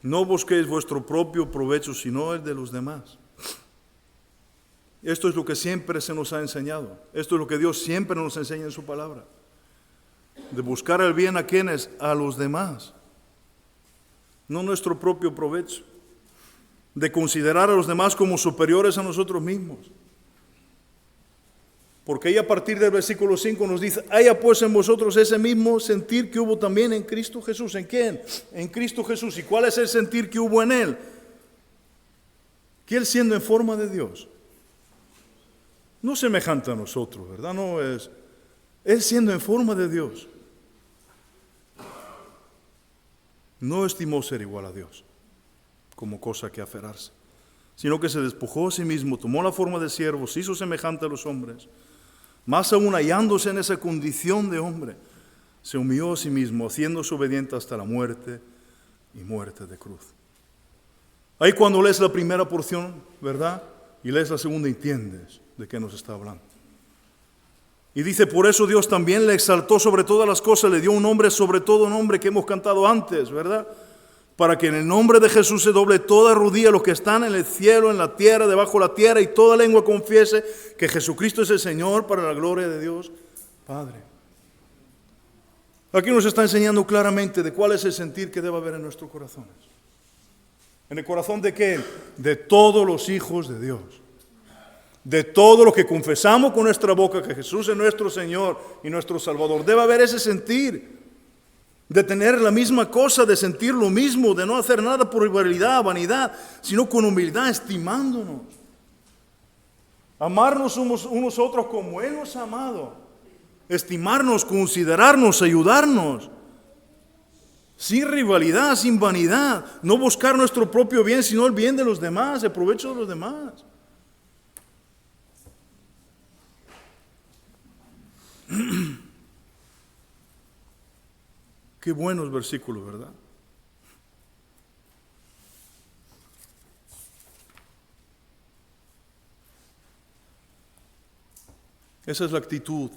No busquéis vuestro propio provecho, sino el de los demás. Esto es lo que siempre se nos ha enseñado. Esto es lo que Dios siempre nos enseña en su palabra. De buscar el bien a quienes, a los demás. No nuestro propio provecho. De considerar a los demás como superiores a nosotros mismos. Porque ahí a partir del versículo 5 nos dice, haya pues en vosotros ese mismo sentir que hubo también en Cristo Jesús. ¿En quién? En Cristo Jesús. ¿Y cuál es el sentir que hubo en Él? Que Él siendo en forma de Dios. No semejante a nosotros, ¿verdad? No es. Él siendo en forma de Dios. No estimó ser igual a Dios como cosa que aferrarse, sino que se despojó a sí mismo, tomó la forma de siervo, se hizo semejante a los hombres, más aún hallándose en esa condición de hombre, se humilló a sí mismo, haciéndose obediente hasta la muerte y muerte de cruz. Ahí cuando lees la primera porción, ¿verdad? Y lees la segunda, entiendes de qué nos está hablando. Y dice, por eso Dios también le exaltó sobre todas las cosas, le dio un nombre sobre todo nombre que hemos cantado antes, ¿verdad? Para que en el nombre de Jesús se doble toda rodilla, los que están en el cielo, en la tierra, debajo de la tierra, y toda lengua confiese que Jesucristo es el Señor, para la gloria de Dios Padre. Aquí nos está enseñando claramente de cuál es el sentir que debe haber en nuestros corazones. ¿En el corazón de qué? De todos los hijos de Dios. De todo lo que confesamos con nuestra boca que Jesús es nuestro Señor y nuestro Salvador. Debe haber ese sentir de tener la misma cosa, de sentir lo mismo, de no hacer nada por rivalidad, vanidad, sino con humildad, estimándonos. Amarnos unos a otros como Él nos ha amado. Estimarnos, considerarnos, ayudarnos. Sin rivalidad, sin vanidad. No buscar nuestro propio bien, sino el bien de los demás, el provecho de los demás. Qué buenos versículos, ¿verdad? Esa es la actitud,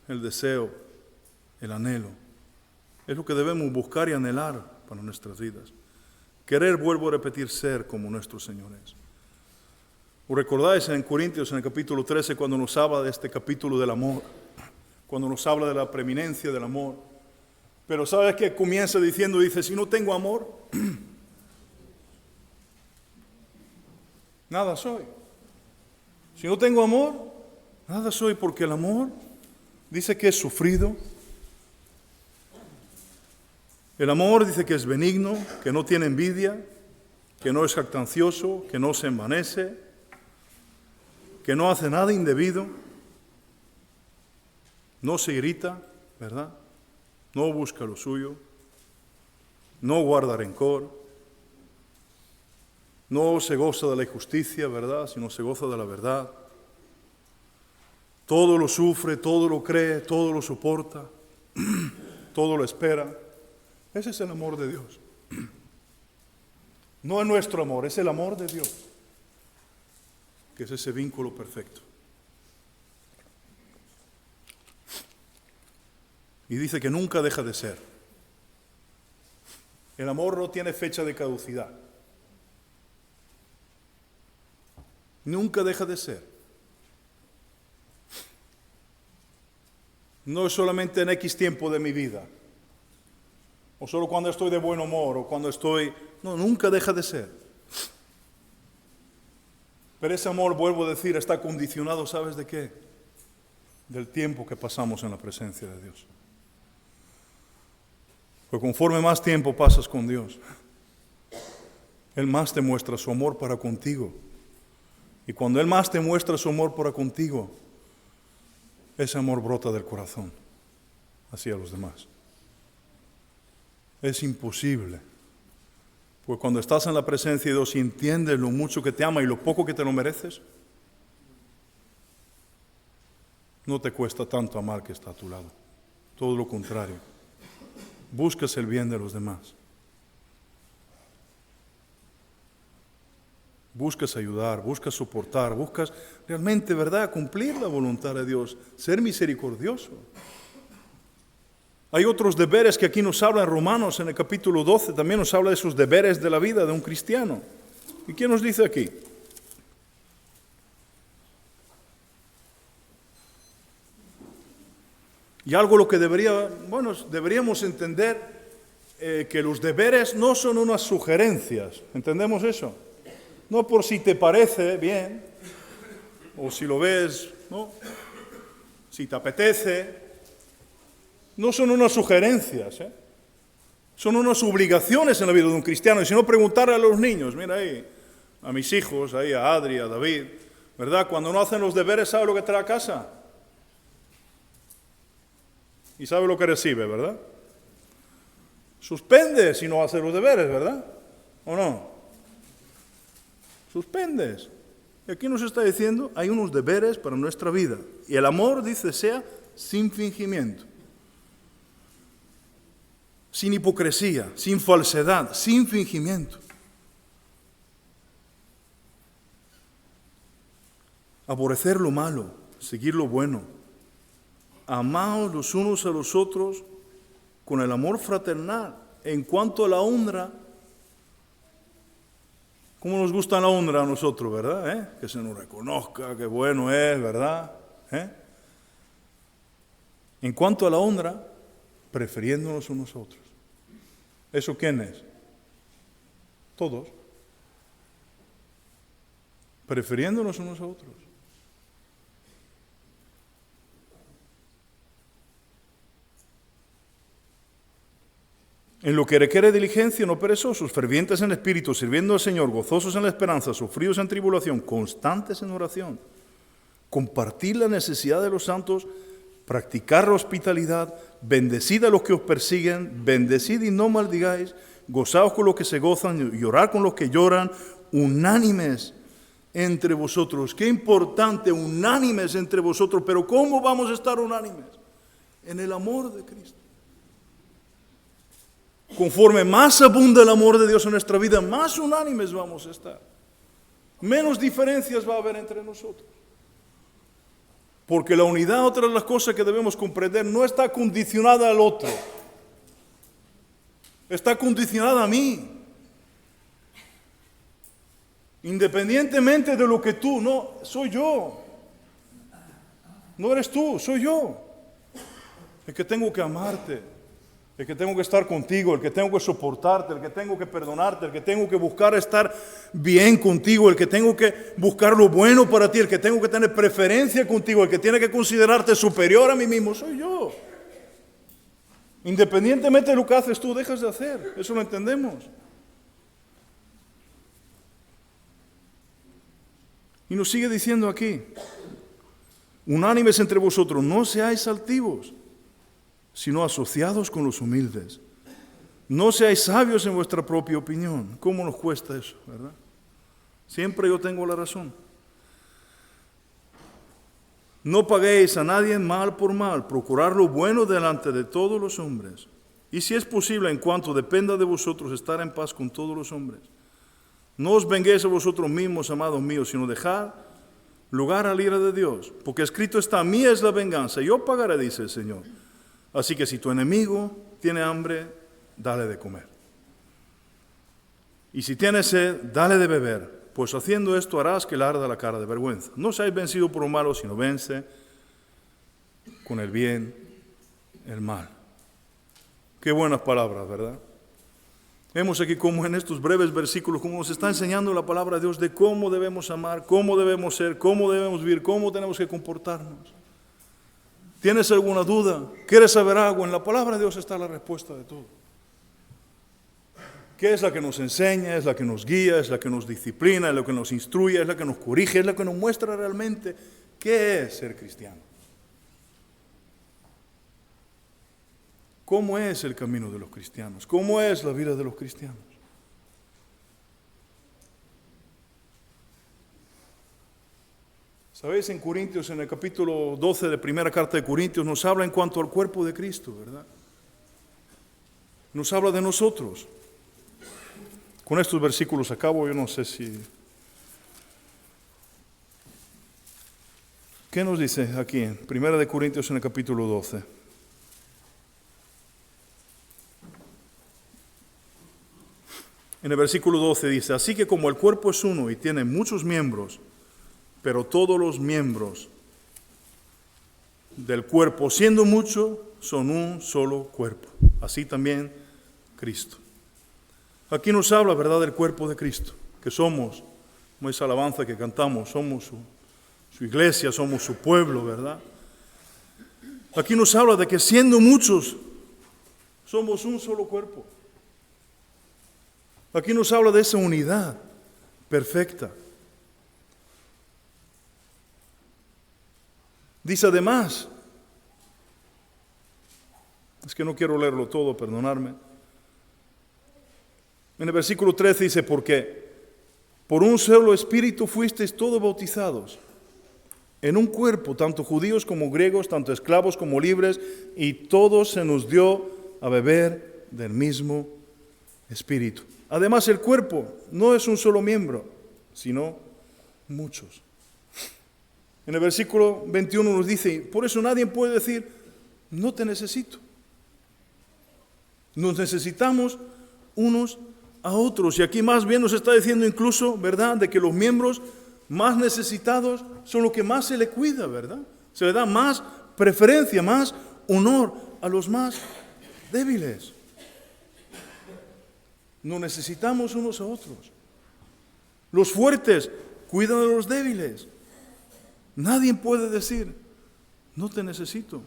el deseo, el anhelo. Es lo que debemos buscar y anhelar para nuestras vidas. Querer, vuelvo a repetir, ser como nuestro Señor es. ¿Os recordáis en Corintios, en el capítulo 13, cuando nos habla de este capítulo del amor? Cuando nos habla de la preeminencia del amor. Pero ¿sabes qué comienza diciendo? Dice, si no tengo amor, nada soy. Si no tengo amor, nada soy, porque el amor dice que es sufrido. El amor dice que es benigno, que no tiene envidia, que no es jactancioso, que no se envanece, que no hace nada indebido, no se irrita, ¿verdad? No busca lo suyo, no guarda rencor, no se goza de la injusticia, ¿verdad? Sino se goza de la verdad. Todo lo sufre, todo lo cree, todo lo soporta, todo lo espera. Ese es el amor de Dios. No es nuestro amor, es el amor de Dios, que es ese vínculo perfecto. Y dice que nunca deja de ser. El amor no tiene fecha de caducidad. Nunca deja de ser. No es solamente en X tiempo de mi vida, o solo cuando estoy de buen humor, o cuando estoy... No, nunca deja de ser. Pero ese amor, vuelvo a decir, está condicionado, ¿sabes de qué? Del tiempo que pasamos en la presencia de Dios. Porque conforme más tiempo pasas con Dios, Él más te muestra su amor para contigo. Y cuando Él más te muestra su amor para contigo, ese amor brota del corazón hacia los demás. Es imposible. Porque cuando estás en la presencia de Dios y entiendes lo mucho que te ama y lo poco que te lo mereces, no te cuesta tanto amar que está a tu lado. Todo lo contrario. Buscas el bien de los demás. Buscas ayudar, buscas soportar, buscas realmente, ¿verdad?, cumplir la voluntad de Dios, ser misericordioso. Hay otros deberes que aquí nos habla en Romanos, en el capítulo 12, también nos habla de esos deberes de la vida de un cristiano. ¿Y qué nos dice aquí? Y algo lo que deberíamos entender, que los deberes no son unas sugerencias. ¿Entendemos eso? No por si te parece bien, o si lo ves, ¿no? Si te apetece. No son unas sugerencias, son unas obligaciones en la vida de un cristiano. Y si no, preguntarle a los niños, mira ahí, a mis hijos, ahí a Adri, a David, ¿verdad? Cuando no hacen los deberes, ¿sabe lo que trae a casa? Y sabe lo que recibe, ¿verdad? Suspende si no hace los deberes, ¿verdad? ¿O no? Suspendes. Y aquí nos está diciendo, hay unos deberes para nuestra vida. Y el amor, dice, sea sin fingimiento, sin hipocresía, sin falsedad, sin fingimiento. Aborrecer lo malo, seguir lo bueno. Amaos los unos a los otros con el amor fraternal. En cuanto a la honra, ¿cómo nos gusta la honra a nosotros, verdad? Que se nos reconozca, qué bueno es, ¿verdad? En cuanto a la honra, prefiriéndonos unos a otros. ¿Eso quién es? Todos. Prefiriéndonos unos a otros. En lo que requiere diligencia, no perezosos, fervientes en espíritu, sirviendo al Señor, gozosos en la esperanza, sufridos en tribulación, constantes en oración. Compartir la necesidad de los santos, practicar la hospitalidad, bendecid a los que os persiguen, bendecid y no maldigáis, gozaos con los que se gozan, llorar con los que lloran, unánimes entre vosotros. Qué importante, unánimes entre vosotros, pero ¿cómo vamos a estar unánimes? En el amor de Cristo. Conforme más abunda el amor de Dios en nuestra vida, más unánimes vamos a estar. Menos diferencias va a haber entre nosotros. Porque la unidad, otra de las cosas que debemos comprender, no está condicionada al otro. Está condicionada a mí. Independientemente de lo que tú, no, soy yo. No eres tú, soy yo. El que tengo que amarte. El que tengo que estar contigo, el que tengo que soportarte, el que tengo que perdonarte, el que tengo que buscar estar bien contigo, el que tengo que buscar lo bueno para ti, el que tengo que tener preferencia contigo, el que tiene que considerarte superior a mí mismo, soy yo. Independientemente de lo que haces tú, dejas de hacer. Eso lo entendemos. Y nos sigue diciendo aquí, unánimes entre vosotros, no seáis altivos, sino asociados con los humildes. No seáis sabios en vuestra propia opinión. ¿Cómo nos cuesta eso, verdad? Siempre yo tengo la razón. No paguéis a nadie mal por mal, procurad lo bueno delante de todos los hombres. Y si es posible, en cuanto dependa de vosotros, estar en paz con todos los hombres. No os venguéis a vosotros mismos, amados míos, sino dejad lugar a la ira de Dios. Porque escrito está, mía es la venganza, yo pagaré, dice el Señor. Así que si tu enemigo tiene hambre, dale de comer. Y si tiene sed, dale de beber, pues haciendo esto harás que le arda la cara de vergüenza. No seáis vencidos por lo malo, sino vence con el bien el mal. Qué buenas palabras, ¿verdad? Vemos aquí cómo en estos breves versículos, cómo nos está enseñando la palabra de Dios de cómo debemos amar, cómo debemos ser, cómo debemos vivir, cómo tenemos que comportarnos. ¿Tienes alguna duda? ¿Quieres saber algo? En la palabra de Dios está la respuesta de todo. ¿Qué es la que nos enseña? Es la que nos guía, es la que nos disciplina, es la que nos instruye, es la que nos corrige, es la que nos muestra realmente qué es ser cristiano. ¿Cómo es el camino de los cristianos? ¿Cómo es la vida de los cristianos? ¿Sabéis? En Corintios, en el capítulo 12 de primera carta de Corintios, nos habla en cuanto al cuerpo de Cristo, ¿verdad? Nos habla de nosotros. Con estos versículos acabo, yo no sé si... ¿Qué nos dice aquí? En primera de Corintios, en el capítulo 12. En el versículo 12 dice, así que como el cuerpo es uno y tiene muchos miembros, pero todos los miembros del cuerpo, siendo muchos, son un solo cuerpo. Así también Cristo. Aquí nos habla, ¿verdad?, del cuerpo de Cristo, que somos, como esa alabanza que cantamos, somos su iglesia, somos su pueblo, ¿verdad? Aquí nos habla de que siendo muchos, somos un solo cuerpo. Aquí nos habla de esa unidad perfecta. Dice además, es que no quiero leerlo todo, perdonadme. En el versículo 13 dice, porque por un solo espíritu fuisteis todos bautizados en un cuerpo, tanto judíos como griegos, tanto esclavos como libres, y todos se nos dio a beber del mismo espíritu. Además, el cuerpo no es un solo miembro, sino muchos. En el versículo 21 nos dice, por eso nadie puede decir, no te necesito. Nos necesitamos unos a otros. Y aquí más bien nos está diciendo incluso, ¿verdad?, de que los miembros más necesitados son los que más se le cuida, ¿verdad? Se le da más preferencia, más honor a los más débiles. Nos necesitamos unos a otros. Los fuertes cuidan de los débiles. Nadie puede decir, no te necesito.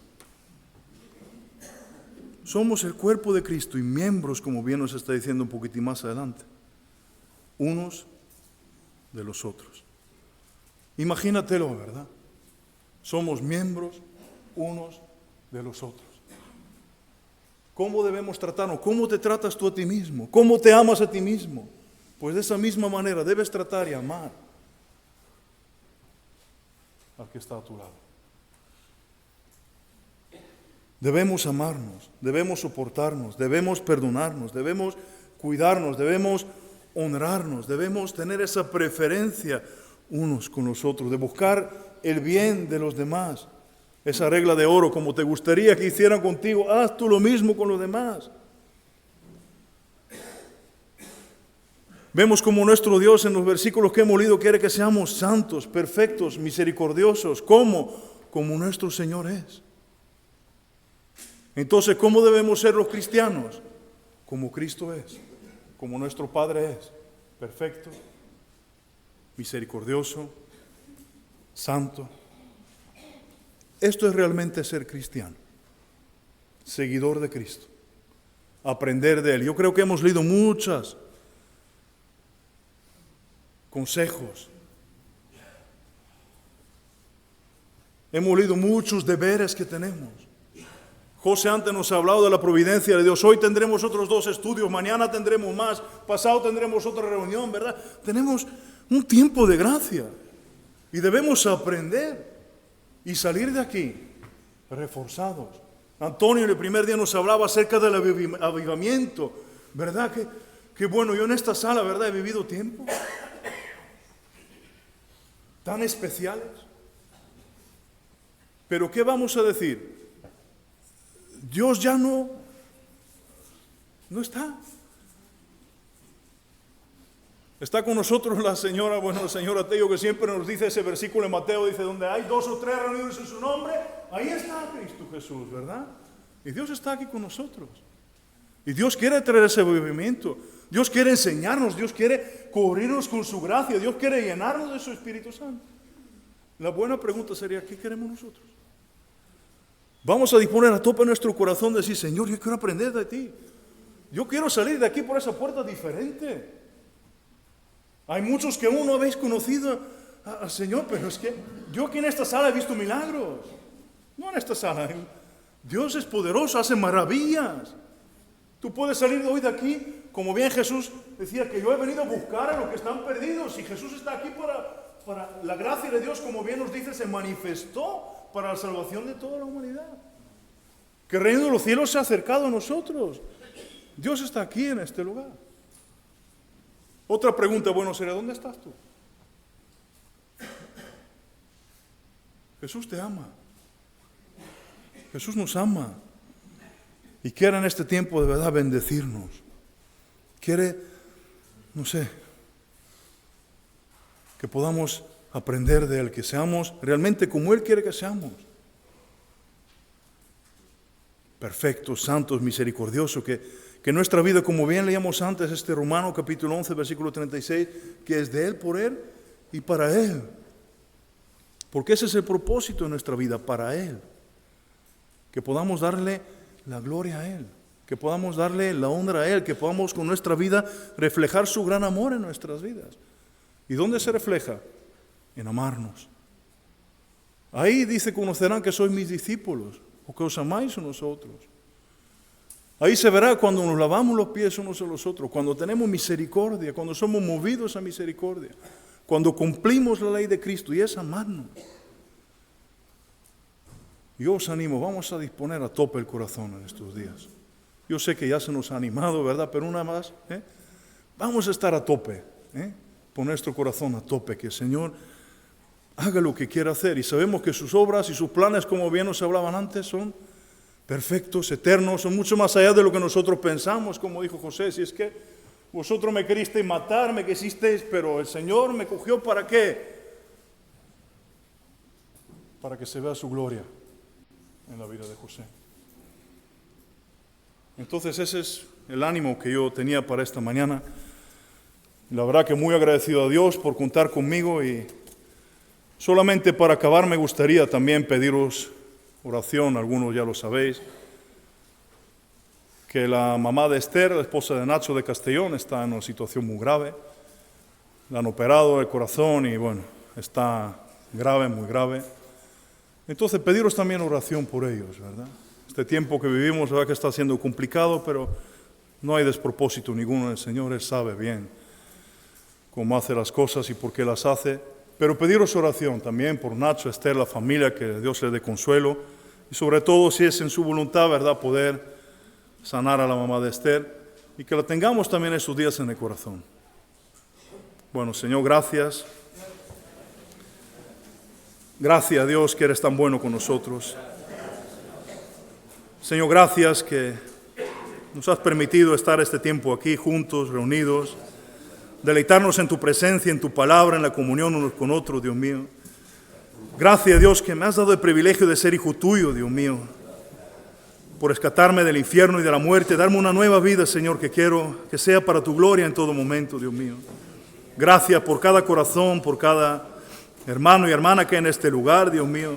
Somos el cuerpo de Cristo y miembros, como bien nos está diciendo un poquitín más adelante, unos de los otros. Imagínatelo, ¿verdad? Somos miembros unos de los otros. ¿Cómo debemos tratarnos? ¿Cómo te tratas tú a ti mismo? ¿Cómo te amas a ti mismo? Pues de esa misma manera debes tratar y amar al que está a tu lado. Debemos amarnos, debemos soportarnos, debemos perdonarnos, debemos cuidarnos, debemos honrarnos, debemos tener esa preferencia unos con los otros, de buscar el bien de los demás. Esa regla de oro, como te gustaría que hicieran contigo, haz tú lo mismo con los demás. Vemos como nuestro Dios en los versículos que hemos leído quiere que seamos santos, perfectos, misericordiosos. ¿Cómo? Como nuestro Señor es. Entonces, ¿cómo debemos ser los cristianos? Como Cristo es, como nuestro Padre es, perfecto, misericordioso, santo. Esto es realmente ser cristiano, seguidor de Cristo, aprender de Él. Yo creo que hemos leído muchos consejos, hemos leído muchos deberes que tenemos. José antes nos ha hablado de la providencia de Dios. Hoy tendremos otros 2 estudios, mañana tendremos más, pasado tendremos otra reunión, ¿verdad? Tenemos un tiempo de gracia y debemos aprender y salir de aquí reforzados. Antonio el primer día nos hablaba acerca del avivamiento, ¿verdad? Que bueno, yo en esta sala, ¿verdad? He vivido tiempos tan especiales. Pero ¿qué vamos a decir? Dios ya no está. Está con nosotros la señora Tello, que siempre nos dice ese versículo en Mateo, dice, donde hay 2 o 3 reunidos en su nombre, ahí está Cristo Jesús, ¿verdad? Y Dios está aquí con nosotros. Y Dios quiere traer ese movimiento. Dios quiere enseñarnos, Dios quiere cubrirnos con su gracia, Dios quiere llenarnos de su Espíritu Santo. La buena pregunta sería, ¿qué queremos nosotros? Vamos a disponer a tope nuestro corazón de decir, Señor, yo quiero aprender de ti. Yo quiero salir de aquí por esa puerta diferente. Hay muchos que aún no habéis conocido al Señor, pero es que yo aquí en esta sala he visto milagros. No en esta sala. Dios es poderoso, hace maravillas. Tú puedes salir hoy de aquí, como bien Jesús decía, que yo he venido a buscar a los que están perdidos. Y Jesús está aquí para la gracia de Dios, como bien nos dice, se manifestó para la salvación de toda la humanidad. Que el reino de los cielos se ha acercado a nosotros. Dios está aquí en este lugar. Otra pregunta, bueno, sería, ¿dónde estás tú? Jesús te ama. Jesús nos ama. Y quiere en este tiempo de verdad bendecirnos. Quiere, no sé, que podamos aprender de Él, que seamos realmente como Él quiere que seamos. Perfectos, santos, misericordiosos, que nuestra vida, como bien leíamos antes, este Romano capítulo 11, versículo 36, que es de Él, por Él y para Él. Porque ese es el propósito de nuestra vida, para Él. Que podamos darle la gloria a Él, que podamos darle la honra a Él, que podamos con nuestra vida reflejar su gran amor en nuestras vidas. ¿Y dónde se refleja? En amarnos. Ahí dice, conocerán que sois mis discípulos, porque os amáis unos a otros. Ahí se verá cuando nos lavamos los pies unos a los otros, cuando tenemos misericordia, cuando somos movidos a misericordia, cuando cumplimos la ley de Cristo, y es amarnos. Yo os animo, vamos a disponer a tope el corazón en estos días. Yo sé que ya se nos ha animado, ¿verdad? Pero una más, vamos a estar a tope, por nuestro corazón a tope, que el Señor haga lo que quiera hacer. Y sabemos que sus obras y sus planes, como bien nos hablaban antes, son perfectos, eternos, son mucho más allá de lo que nosotros pensamos, como dijo José. Si es que vosotros me queristeis matar, me quisisteis, pero el Señor me cogió, ¿para qué? Para que se vea su gloria en la vida de José. Entonces ese es el ánimo que yo tenía para esta mañana. La verdad que muy agradecido a Dios por contar conmigo, y solamente para acabar me gustaría también pediros oración, algunos ya lo sabéis, que la mamá de Esther, la esposa de Nacho de Castellón, está en una situación muy grave. Le han operado el corazón y bueno, está grave, muy grave. Entonces pediros también oración por ellos, ¿verdad? Este tiempo que vivimos, verdad que está siendo complicado, pero no hay despropósito ninguno en el Señor. Él sabe bien cómo hace las cosas y por qué las hace. Pero pediros oración también por Nacho, Esther, la familia, que Dios le dé consuelo. Y sobre todo, si es en su voluntad, ¿verdad?, poder sanar a la mamá de Esther, y que la tengamos también estos días en el corazón. Bueno, Señor, gracias. Gracias a Dios que eres tan bueno con nosotros. Señor, gracias que nos has permitido estar este tiempo aquí juntos, reunidos, deleitarnos en tu presencia, en tu palabra, en la comunión unos con otros, Dios mío. Gracias, Dios, que me has dado el privilegio de ser hijo tuyo, Dios mío, por rescatarme del infierno y de la muerte, darme una nueva vida, Señor, que quiero que sea para tu gloria en todo momento, Dios mío. Gracias por cada corazón, por cada hermano y hermana que hay en este lugar, Dios mío,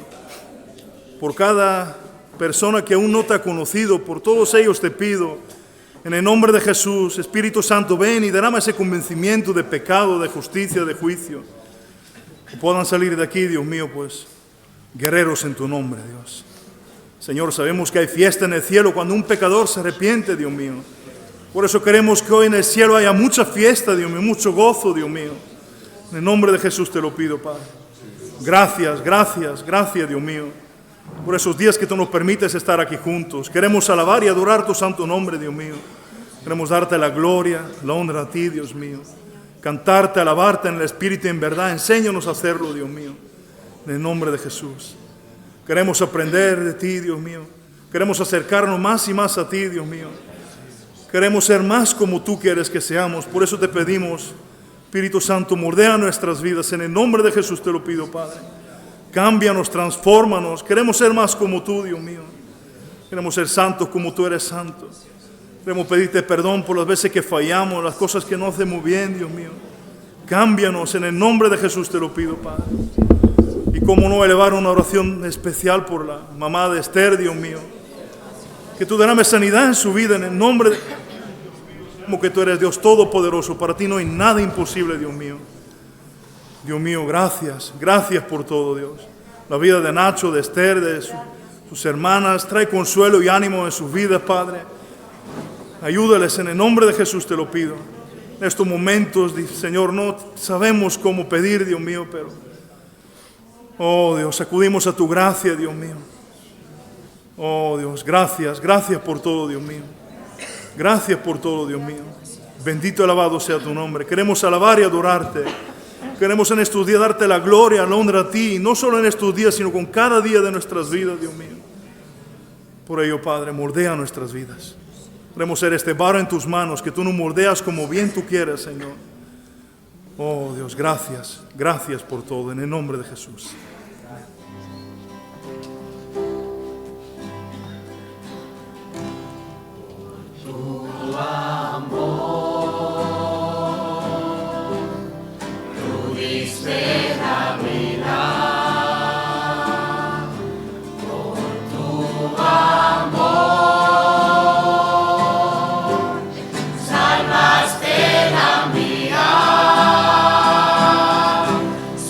por cada persona que aún no te ha conocido. Por todos ellos te pido, en el nombre de Jesús, Espíritu Santo, ven y derrama ese convencimiento de pecado, de justicia, de juicio, que puedan salir de aquí, Dios mío, pues guerreros en tu nombre, Dios. Señor, sabemos que hay fiesta en el cielo cuando un pecador se arrepiente, Dios mío. Por eso queremos que hoy en el cielo haya mucha fiesta, Dios mío, mucho gozo, Dios mío. En el nombre de Jesús te lo pido, Padre. Gracias, gracias, gracias, Dios mío, por esos días que tú nos permites estar aquí juntos. Queremos alabar y adorar tu santo nombre, Dios mío. Queremos darte la gloria, la honra a ti, Dios mío. Cantarte, alabarte en el Espíritu y en verdad. Enséñanos a hacerlo, Dios mío, en el nombre de Jesús. Queremos aprender de ti, Dios mío. Queremos acercarnos más y más a ti, Dios mío. Queremos ser más como tú quieres que seamos. Por eso te pedimos, Espíritu Santo, moldea nuestras vidas. En el nombre de Jesús te lo pido, Padre. Cámbianos, transfórmanos. Queremos ser más como tú, Dios mío. Queremos ser santos como tú eres santo. Queremos pedirte perdón por las veces que fallamos, las cosas que no hacemos bien, Dios mío. Cámbianos, en el nombre de Jesús te lo pido, Padre. Y cómo no elevar una oración especial por la mamá de Esther, Dios mío. Que tú derrames sanidad en su vida, en el nombre de... Como que tú eres Dios todopoderoso. Para ti no hay nada imposible, Dios mío. Dios mío, gracias. Gracias por todo, Dios. La vida de Nacho, de Esther, de sus hermanas. Trae consuelo y ánimo en sus vidas, Padre. Ayúdales, en el nombre de Jesús te lo pido. En estos momentos, Señor, no sabemos cómo pedir, Dios mío, pero... Oh, Dios, acudimos a tu gracia, Dios mío. Oh, Dios, gracias. Gracias por todo, Dios mío. Gracias por todo, Dios mío. Bendito y alabado sea tu nombre. Queremos alabar y adorarte. Queremos en estos días darte la gloria, la honra a ti. No solo en estos días, sino con cada día de nuestras vidas, Dios mío. Por ello, Padre, moldea nuestras vidas. Queremos ser este barro en tus manos, que tú nos moldeas como bien tú quieras, Señor. Oh, Dios, gracias. Gracias por todo, en el nombre de Jesús.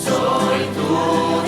Soy tu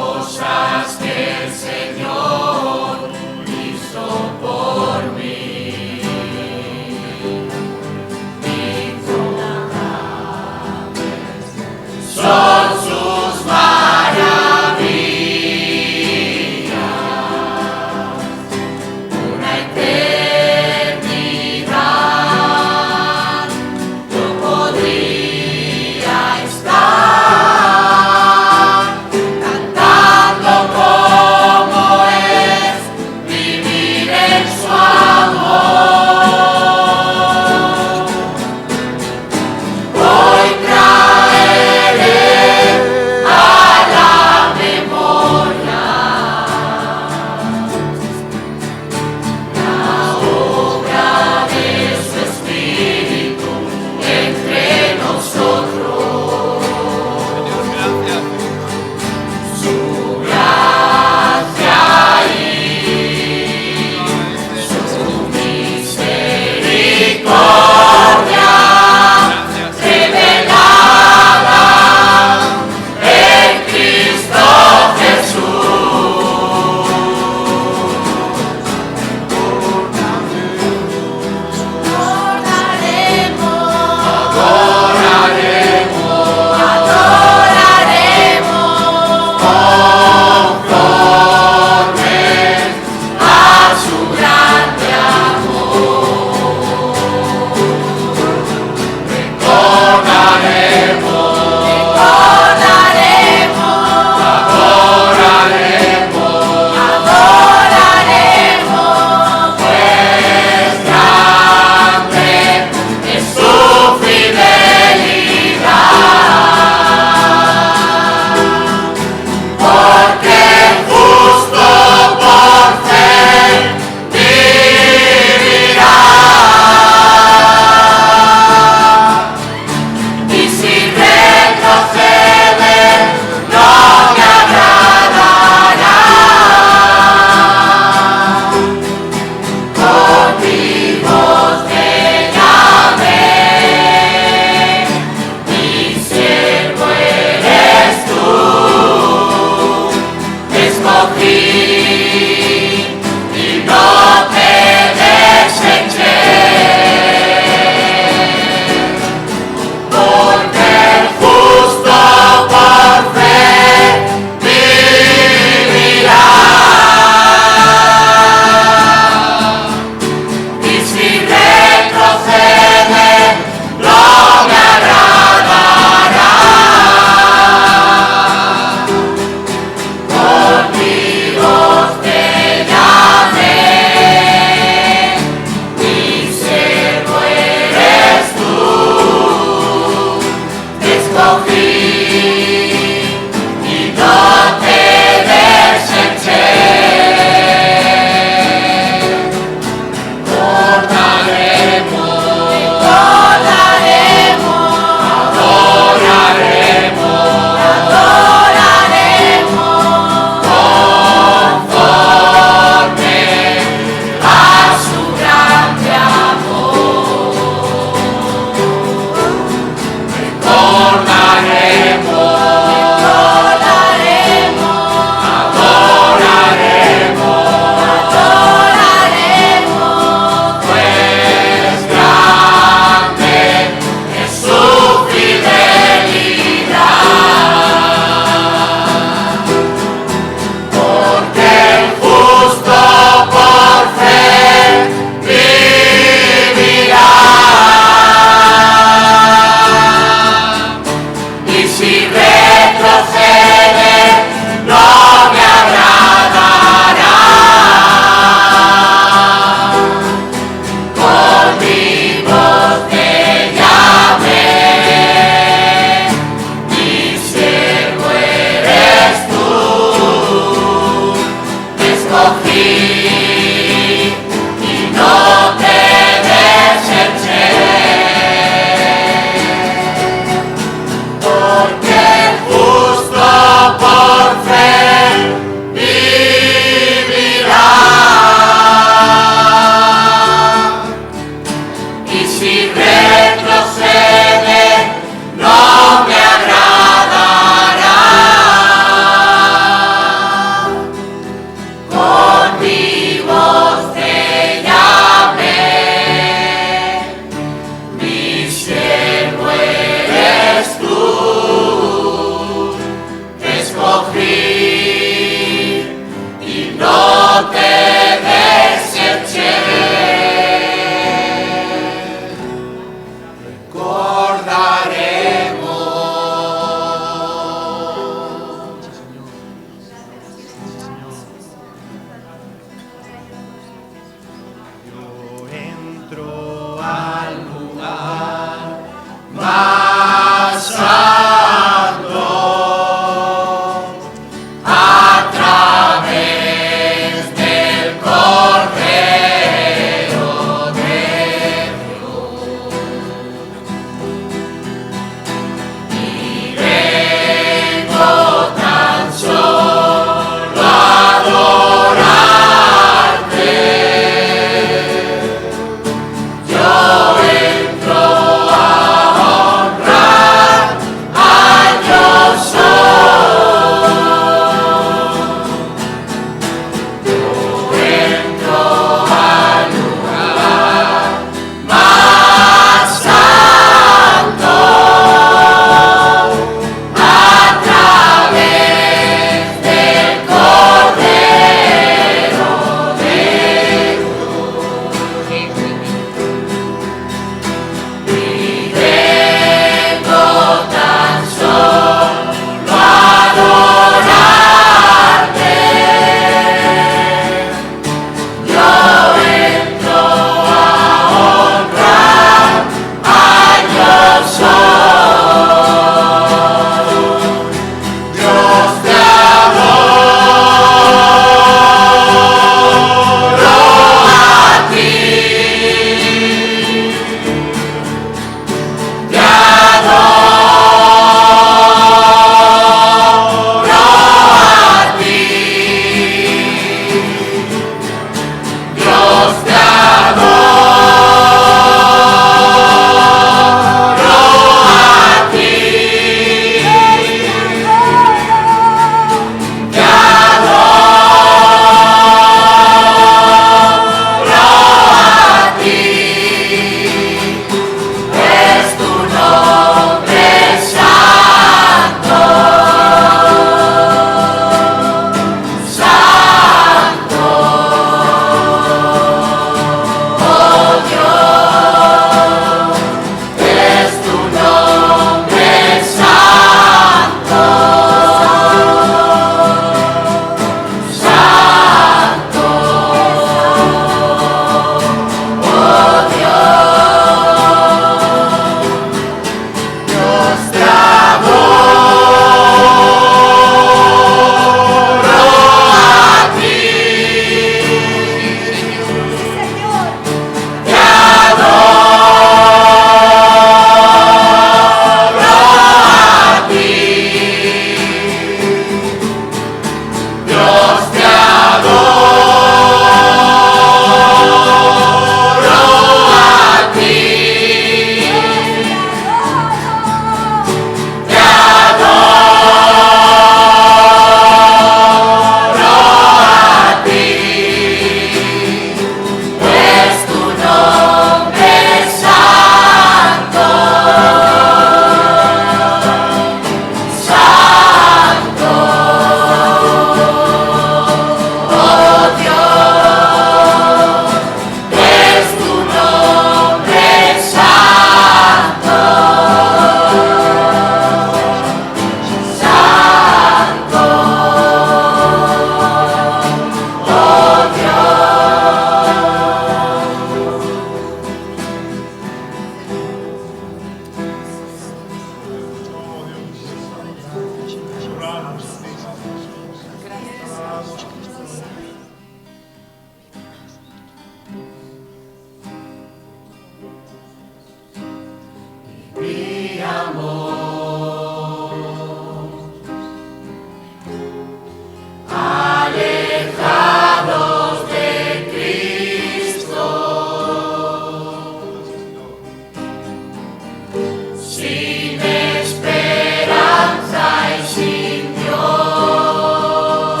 sin esperanza y sin Dios,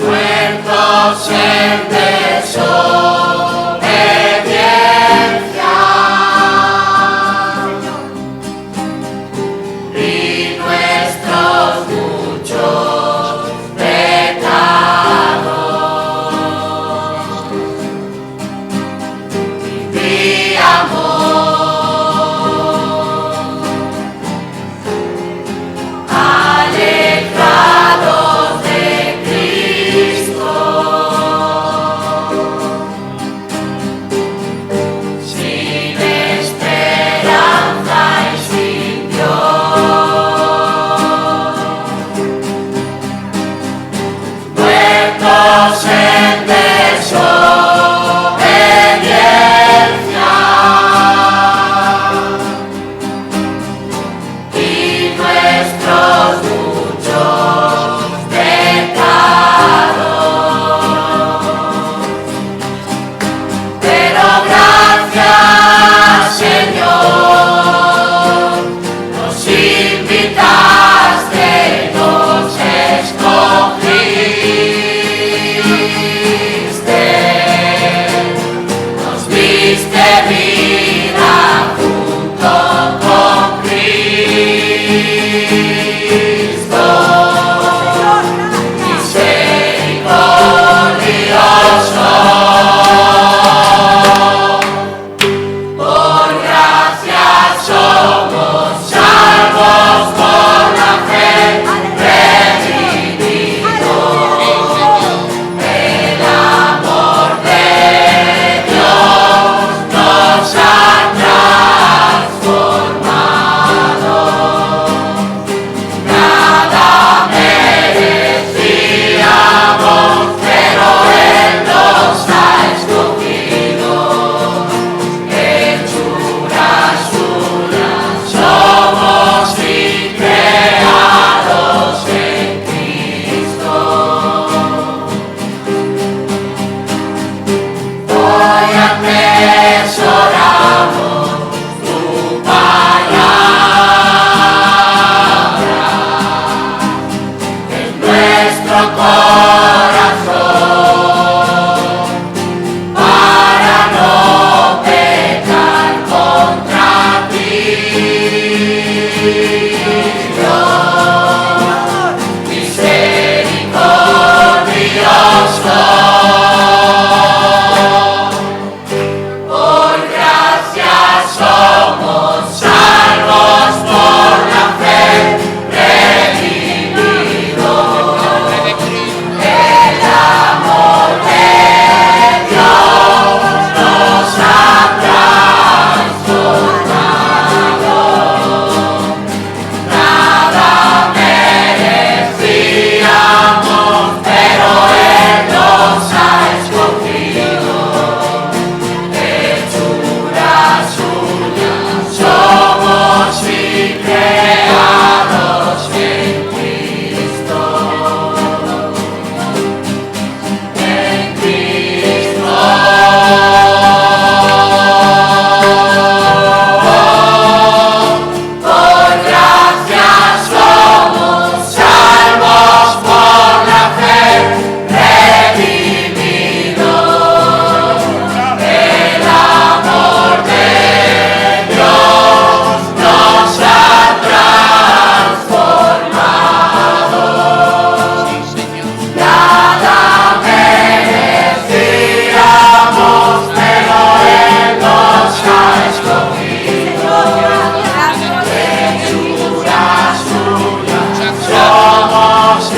muertos en desobediencia y nuestros muchos pecados, vivíamos alejados de Cristo, sin esperanza y sin Dios, muertos en desobediencia y nuestros muchos pecados. Pero gracias, Señor, nos invitaste y nos escogiste, nos diste vida junto con Cristo, misericordioso. Por gracia somos salvos por la fe, redimidos. El amor de Dios nos ha transformado. Nada merecíamos, pero Él nos ha escogido. Hechura suya somos y creados en Cristo. Hoy atesoramos tu palabra en nuestro corazón, para no pecar contra ti, Dios, misericordioso. Por gracia somos salvos por la fe, redimidos. El amor de Dios nos ha transformado. Nada merecíamos, pero Él nos ha escogido. Hechura suya somos y creados en Cristo. En Cristo. Por gracia somos salvos por la fe, redimidos. El amor de Dios nos ha transformado. Nada merecíamos, pero Él nos ha escogido. Hechura suya somos y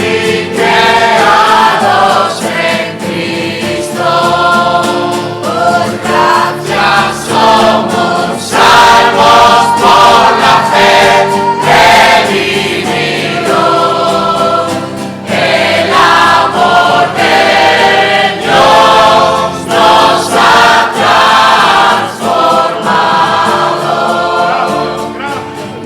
creados en Cristo. Por gracia somos salvos por la fe, redimidos. El amor de Dios nos ha transformado.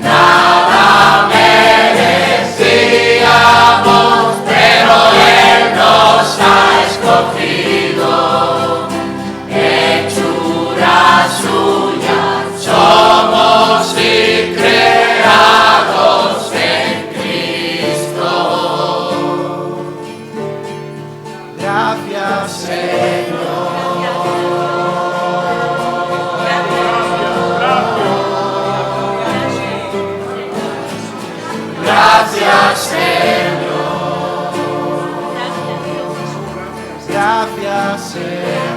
Nada merecíamos, pero Él nos ha escogido. Hechura suya hacer.